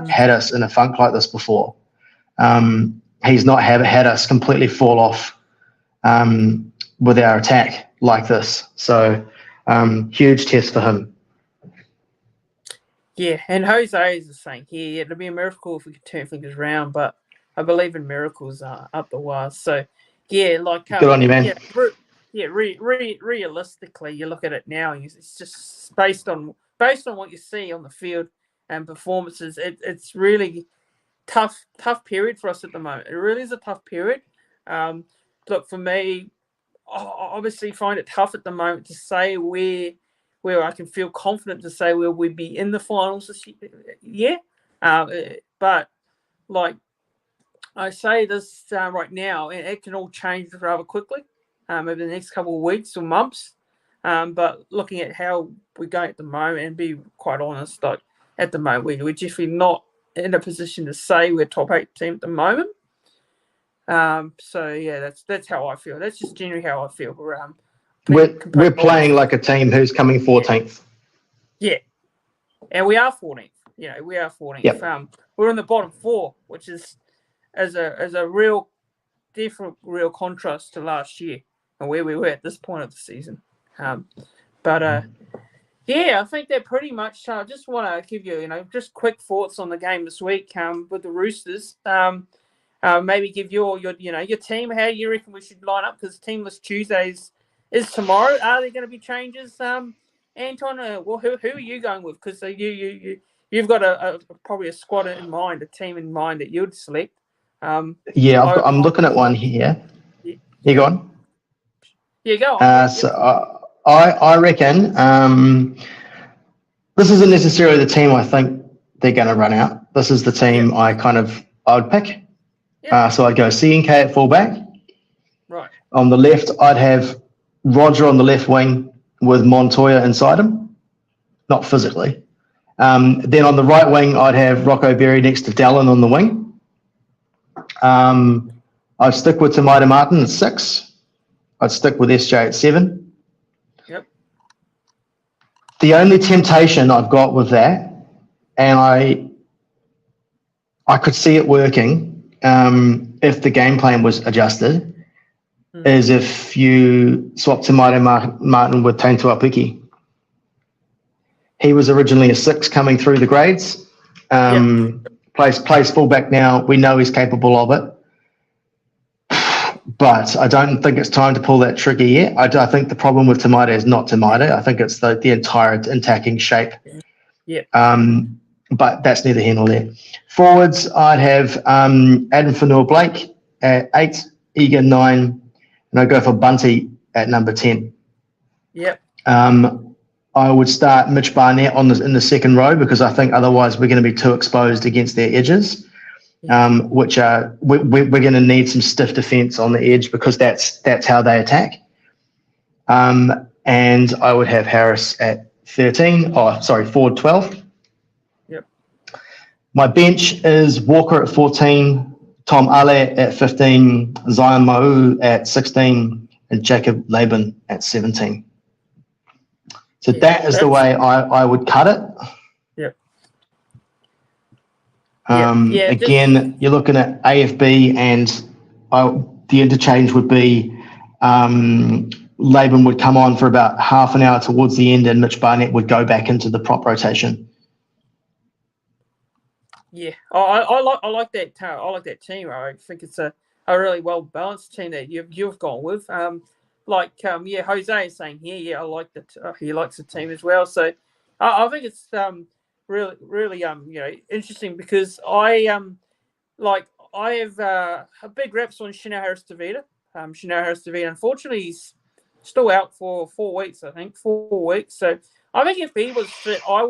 had us in a funk like this before. He's not had us completely fall off with our attack like this. So huge test for him. Yeah, and Jose is the same. Yeah, it'd be a miracle if we could turn things around, but I believe in miracles up the wires. So yeah, good on you, man. Realistically, you look at it now, it's just based on what you see on the field and performances. It's really tough period for us at the moment. It really is a tough period. Look, for me, I obviously find it tough at the moment to say where I can feel confident to say where we'd be in the finals this year. But I say this right now, and it can all change rather quickly over the next couple of weeks or months. But looking at how we're going at the moment, and be quite honest, at the moment we're definitely not in a position to say we're top 8 team at the moment. So yeah, that's how I feel. That's just generally how I feel. We're playing like a team who's coming 14th. Yeah, and we are 14th. We are 14th. Yep. We're in the bottom 4, which is as a real contrast to last year and where we were at this point of the season. Yeah, I think that pretty much. I just want to give you, just quick thoughts on the game this week with the Roosters. Maybe give your team. How you reckon we should line up? Because Teamless Tuesdays is tomorrow. Are there going to be changes, Anton? Who are you going with? Because you've got probably a squad in mind, a team in mind that you'd select. I'm looking at one here. You go on. Yeah, go on. So I reckon this isn't necessarily the team I think they're going to run out. this is the team I would pick. Yeah. So I'd go CNK at fullback. Right. On the left, I'd have Roger on the left wing with Montoya inside him, not physically. Then on the right wing, I'd have Rocco Berry next to Dallin on the wing. I'd stick with Tamaita Martin at 6. I'd stick with SJ at 7. Yep. The only temptation I've got with that, and I could see it working if the game plan was adjusted, is if you swap Tamaita Martin with Taine Tuapiki. He was originally a 6 coming through the grades. Plays fullback now. We know he's capable of it. But I don't think it's time to pull that trigger yet. I think the problem with Tamaita is not Tamaita. I think it's the entire attacking shape. Yeah. But that's neither here nor there. Forwards, I'd have Adam Fanua-Blake at 8, Egan 9, and I'd go for Bunty at number 10. Yep. I would start Mitch Barnett in the second row because I think otherwise we're going to be too exposed against their edges, which are we're going to need some stiff defence on the edge because that's how they attack. And I would have Harris at 13. Forward 12. Yep. My bench is Walker at 14, Tom Ale at 15, Zion Mau at 16, and Jacob Laban at 17. So that is the way I would cut it. Yep. Again, you're looking at AFB, and the interchange would be Laban would come on for about half an hour towards the end, and Mitch Barnett would go back into the prop rotation. Yeah, I like that. I like that team. I think it's a really well balanced team that you've gone with. Jose is saying here, I like that. He likes the team as well. So I think it's really interesting because I have a big reps on Chanel Harris-Tavita. Chanel Harris-Tavita, unfortunately, he's still out for 4 weeks. I think 4 weeks. So I think if he was fit, I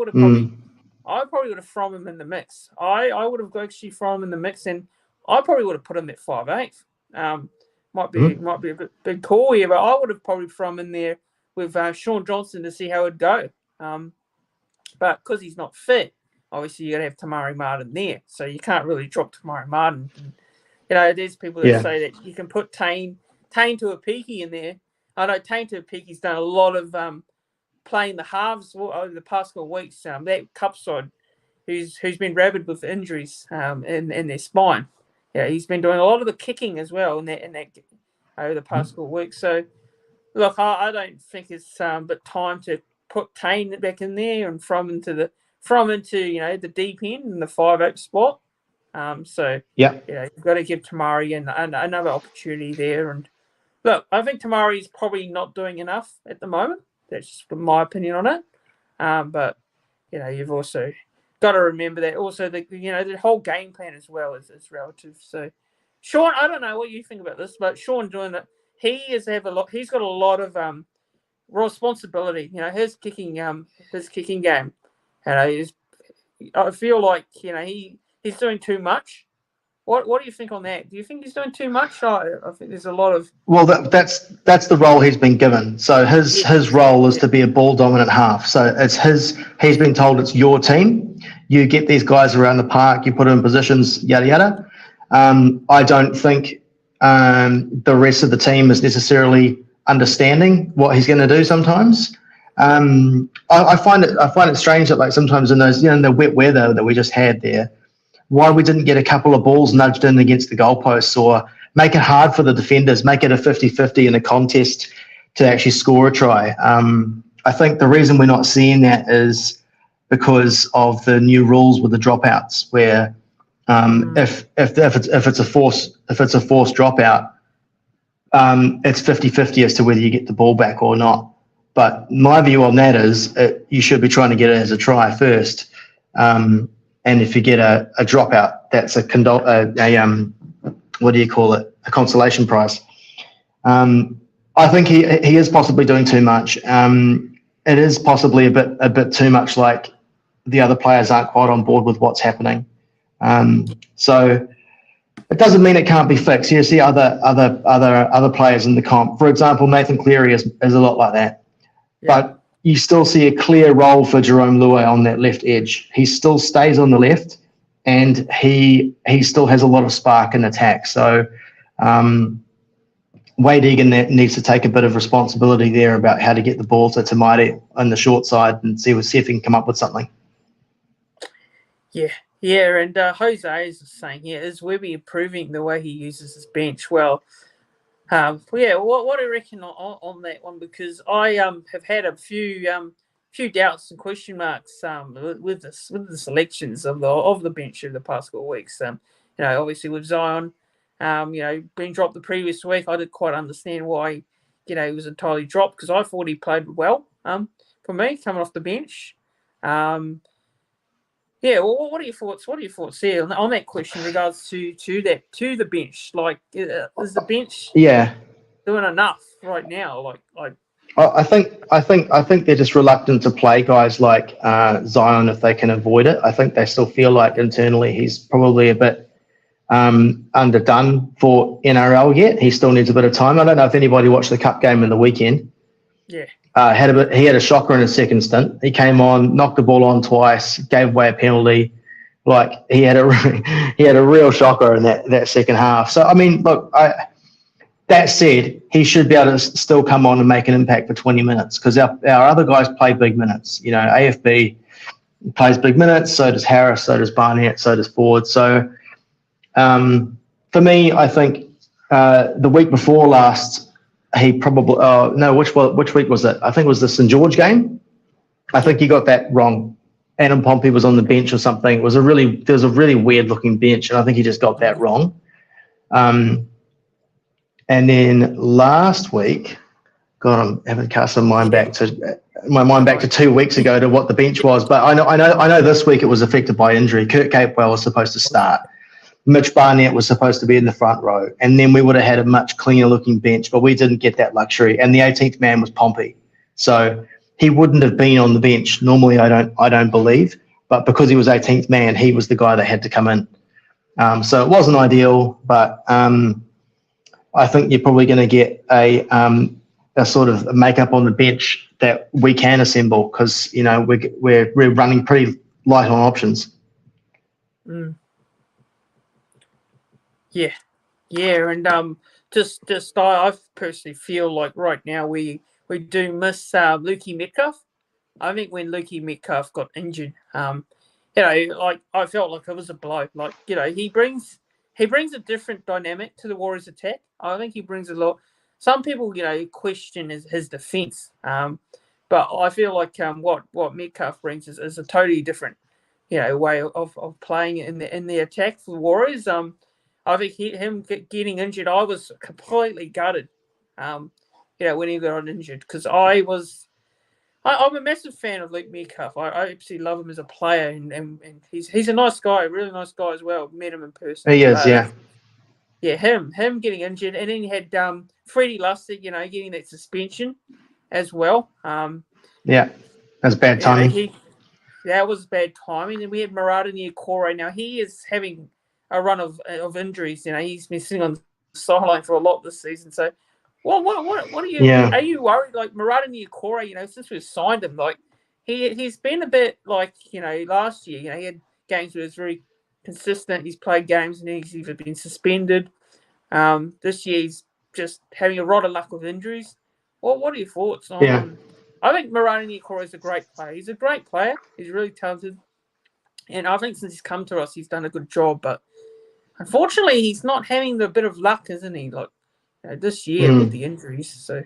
probably would have thrown him in the mix. I would have actually thrown him in the mix, and I probably would have put him at 5'8". Might be a big call here, but I would have probably thrown him in there with Sean Johnson to see how it'd go. But because he's not fit, obviously you got to have Tamari Martin there, so you can't really drop Tamari Martin. And, there's people that say that you can put Taine Tuapiki in there. I know Taine Tuapiki's done a lot of playing the halves over the past couple of weeks. That cup side, who's been rabid with injuries in their spine. Yeah, he's been doing a lot of the kicking as well in that over the past couple of weeks. So, look, I don't think it's but time to put Taine back in there and from into the deep end in the 5'8" spot. You've got to give Tamari another opportunity there. And look, I think Tamari's probably not doing enough at the moment. That's just my opinion on it. But you've also got to remember that also the whole game plan as well is relative. So, Sean, I don't know what you think about this, but Sean doing that, he's got a lot of responsibility. His kicking game. I feel like he's doing too much. What do you think on that? Do you think he's doing too much? I think there's a lot of. Well, that's the role he's been given. So his role is to be a ball dominant half. So it's he's been told it's your team. You get these guys around the park. You put them in positions. Yada yada. I don't think the rest of the team is necessarily understanding what he's going to do. Sometimes I find it strange that sometimes in those in the wet weather that we just had there. Why we didn't get a couple of balls nudged in against the goalposts or make it hard for the defenders, make it a 50-50 in a contest to actually score a try. I think the reason we're not seeing that is because of the new rules with the dropouts, where if it's a forced dropout, it's 50-50 as to whether you get the ball back or not. But my view on that is you should be trying to get it as a try first. And if you get a dropout, that's a consolation prize. I think he is possibly doing too much. It is possibly a bit too much. Like the other players aren't quite on board with what's happening. So it doesn't mean it can't be fixed. You see other players in the comp. For example, Nathan Cleary is a lot like that. Yeah. But you still see a clear role for Jerome Luai on that left edge. He still stays on the left, and he still has a lot of spark in attack. So Wade Egan needs to take a bit of responsibility there about how to get the ball to Tamati on the short side and see if he can come up with something. Yeah, and Jose is saying here, is Webby improving the way he uses his bench? Well, what do you reckon on that one? Because I have had a few doubts and question marks with the selections of the bench over the past couple of weeks. Obviously with Zion, being dropped the previous week, I didn't quite understand why he was entirely dropped, because I thought he played well. For me, coming off the bench. What are your thoughts? What are your thoughts there on that question in regards to the bench? Like, is the bench doing enough right now? I think they're just reluctant to play guys like Zion if they can avoid it. I think they still feel like internally he's probably a bit underdone for NRL yet. He still needs a bit of time. I don't know if anybody watched the Cup game in the weekend. Yeah. He had a shocker in his second stint. He came on, knocked the ball on twice, gave away a penalty. Like, he had a real shocker in that second half. So I mean, look, that said, he should be able to still come on and make an impact for 20 minutes, because our other guys play big minutes. AFB plays big minutes, so does Harris, so does Barnett, so does Ford. So for me, I think the week before last, he probably which week was it? I think it was the St George game. I think he got that wrong. Adam Pompey was on the bench or something. There was a really weird looking bench, and I think he just got that wrong. And then last week, God, I'm having to cast my mind back to 2 weeks ago to what the bench was. But I know this week it was affected by injury. Kurt Capewell was supposed to start. Mitch Barnett was supposed to be in the front row, and then we would have had a much cleaner looking bench, but we didn't get that luxury. And the 18th man was Pompey, so he wouldn't have been on the bench normally. I don't believe, but because he was 18th man, he was the guy that had to come in. So it wasn't ideal, but I think you're probably going to get a sort of makeup on the bench that we can assemble, because we're running pretty light on options. Mm. Yeah, and just I personally feel like right now we do miss Lukey Metcalf. I think when Lukey Metcalf got injured, I felt like it was a blow. Like, he brings a different dynamic to the Warriors attack. I think he brings a lot. Some people, question his defense, but I feel like what Metcalf brings is a totally different, way of playing in the attack for the Warriors. I think him getting injured, I was completely gutted, when he got injured, because I'm a massive fan of Luke Metcalf. I absolutely love him as a player, and he's a nice guy, a really nice guy as well. Met him in person. He is, yeah. Yeah, him getting injured, and then you had Freddie Lustig, getting that suspension as well. Yeah, that's bad timing. That was bad timing. And we had Murata Niokore. Now he is having a run of injuries. He's been sitting on the sideline for a lot this season. So, what are you? Yeah. Are you worried? Like, Murata Niokore, since we've signed him, like he's been a bit like last year. He had games where he was very consistent. He's played games and he's either been suspended. This year he's just having a lot of luck with injuries. What are your thoughts on? Yeah. I think Murata Niokore is a great player. He's a great player. He's really talented, and I think since he's come to us, he's done a good job. But unfortunately, he's not having the bit of luck, isn't he? Like this year with the injuries. So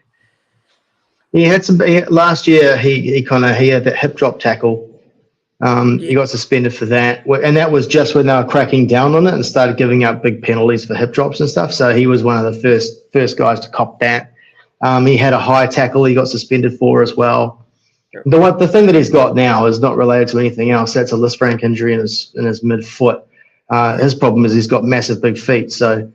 he had some last year. He had that hip drop tackle. He got suspended for that, and that was just when they were cracking down on it and started giving out big penalties for hip drops and stuff. So he was one of the first guys to cop that. He had a high tackle he got suspended for as well. Sure. The thing that he's got now is not related to anything else. That's a Lisfranc injury in his mid-foot. His problem is he's got massive big feet. So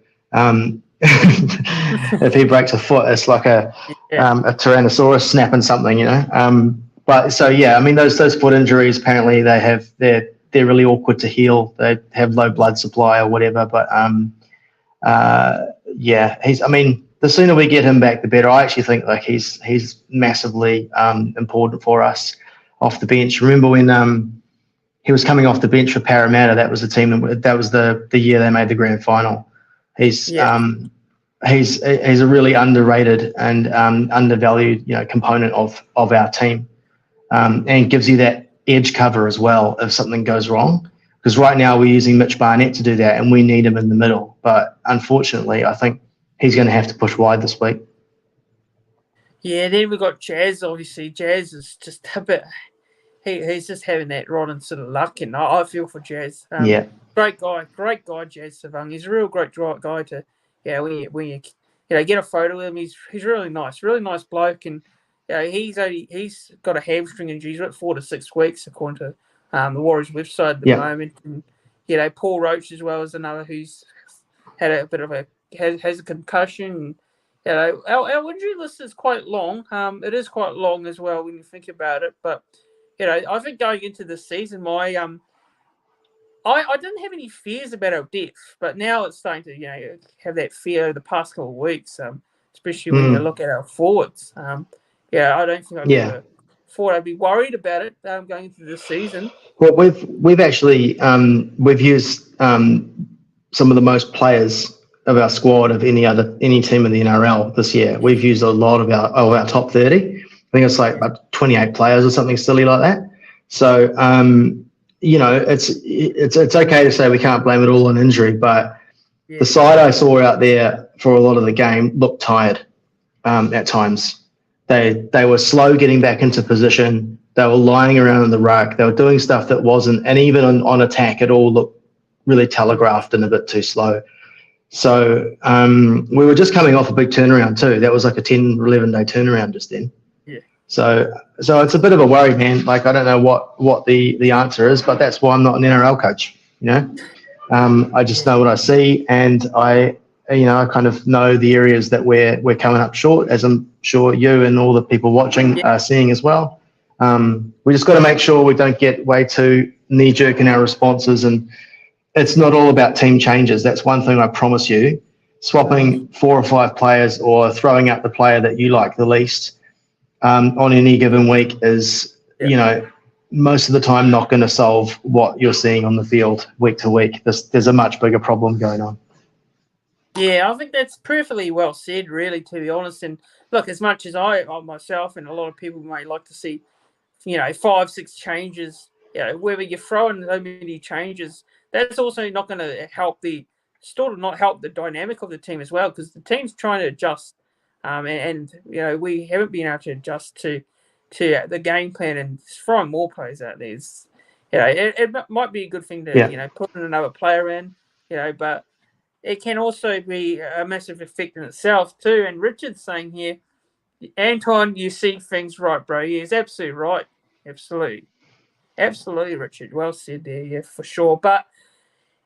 if he breaks a foot, it's like a Tyrannosaurus snapping something, But so, yeah, I mean, those foot injuries, apparently they're they're really awkward to heal. They have low blood supply or whatever. But I mean, the sooner we get him back, the better. I actually think like he's massively important for us off the bench. Remember when he was coming off the bench for Parramatta? That was the team that was the year they made the grand final. He's a really underrated and undervalued component of our team, and gives you that edge cover as well if something goes wrong. Because right now we're using Mitch Barnett to do that, and we need him in the middle. But unfortunately, I think he's going to have to push wide this week. Yeah, then we've got Jazz, obviously. Jazz is just a bit... He's just having that rotten sort of luck, and I feel for Jazz. Great guy, Jazz Savang. He's a real great guy to... when you get a photo of him, he's really nice bloke, and he's got a hamstring injury. He's got 4 to 6 weeks, according to the Warriors website at the moment. And, Paul Roach as well is another who's had a bit of has a concussion. And, our injury list is quite long. It is quite long as well when you think about it. But I think going into this season, I didn't have any fears about our depth, but now it's starting to have that fear the past couple of weeks, especially when you look at our forwards. I don't think I've ever thought I'd be worried about it going into this season. Well, we've actually we've used some of the most players of our squad of any team in the NRL this year. We've used a lot of our top 30. I think it's like about 28 players or something silly like that. So it's okay to say we can't blame it all on injury, but the side I saw out there for a lot of the game looked tired at times. They were slow getting back into position. They were lying around in the ruck. They were doing stuff that wasn't, and even on attack, it all looked really telegraphed and a bit too slow. So we were just coming off a big turnaround too. That was like a 10 or 11 day turnaround just then. Yeah. So it's a bit of a worry, man. Like, I don't know what the answer is, but that's why I'm not an NRL coach. I just know what I see, and I kind of know the areas that we're coming up short, as I'm sure you and all the people watching are seeing as well. We just got to make sure we don't get way too knee-jerk in our responses, and it's not all about team changes. That's one thing I promise you. Swapping 4 or 5 players or throwing out the player that you like the least on any given week is, most of the time not going to solve what you're seeing on the field week to week. There's a much bigger problem going on. Yeah, I think that's perfectly well said, really, to be honest. And look, as much as I myself and a lot of people may like to see, 5, 6 changes, whether you throw in so many changes, that's also not going to help not help the dynamic of the team as well, because the team's trying to adjust. And we haven't been able to adjust to the game plan, and throwing more players out there. It might be a good thing to put another player in, but it can also be a massive effect in itself too. And Richard's saying here, Anton, you see things right, bro. He is absolutely right. Absolutely, Richard. Well said there, yeah, for sure. But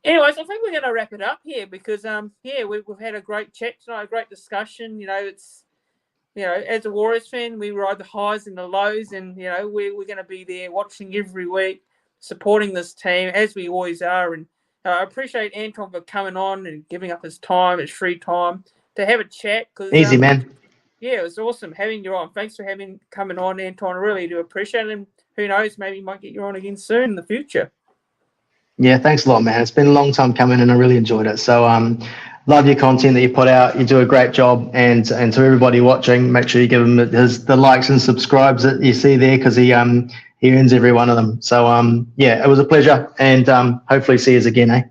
anyways, I think we're going to wrap it up here because, we've had a great chat tonight, a great discussion. It's, as a Warriors fan, we ride the highs and the lows, and, we're going to be there watching every week, supporting this team as we always are. And I appreciate Anton for coming on and giving up his time, his free time to have a chat. Easy, man. Yeah, it was awesome having you on. Thanks for coming on, Anton. I really do appreciate it. And who knows, maybe might get you on again soon in the future. Yeah, thanks a lot, man. It's been a long time coming, and I really enjoyed it. So, love your content that you put out. You do a great job, and to everybody watching, make sure you give him the likes and subscribes that you see there, because he earns every one of them. So, it was a pleasure, and hopefully see you again, eh?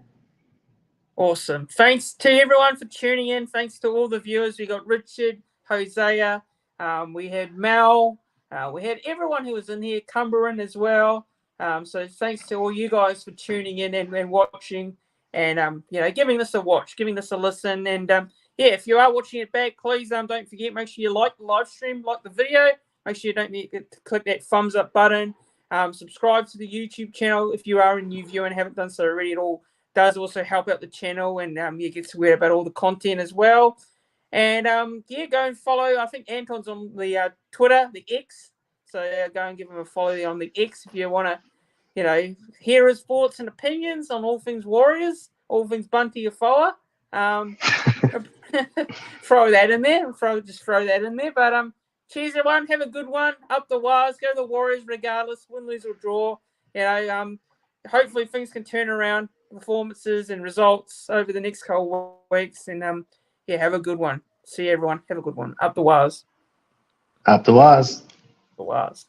Awesome. Thanks to everyone for tuning in. Thanks to all the viewers. We got Richard, Hosea, we had Mel, we had everyone who was in here, Cumberland as well. So thanks to all you guys for tuning in and watching, and giving this a watch, giving this a listen. And if you are watching it back, please don't forget, make sure you like the live stream, like the video. Make sure you don't forget to click that thumbs up button. Subscribe to the YouTube channel if you are a new viewer and haven't done so already. It all does also help out the channel, and you get to hear about all the content as well. And go and follow. I think Anton's on the Twitter, the X. So go and give him a follow on the X if you want to hear his thoughts and opinions on all things Warriors, all things Bunty Afoa. Throw that in there. Just throw that in there. But cheers, everyone. Have a good one. Up the wires. Go to the Warriors regardless. Win, lose, or draw. Hopefully things can turn around, performances and results over the next couple of weeks. And have a good one. See you, everyone. Have a good one. Up the wires. Up the wires. The wires.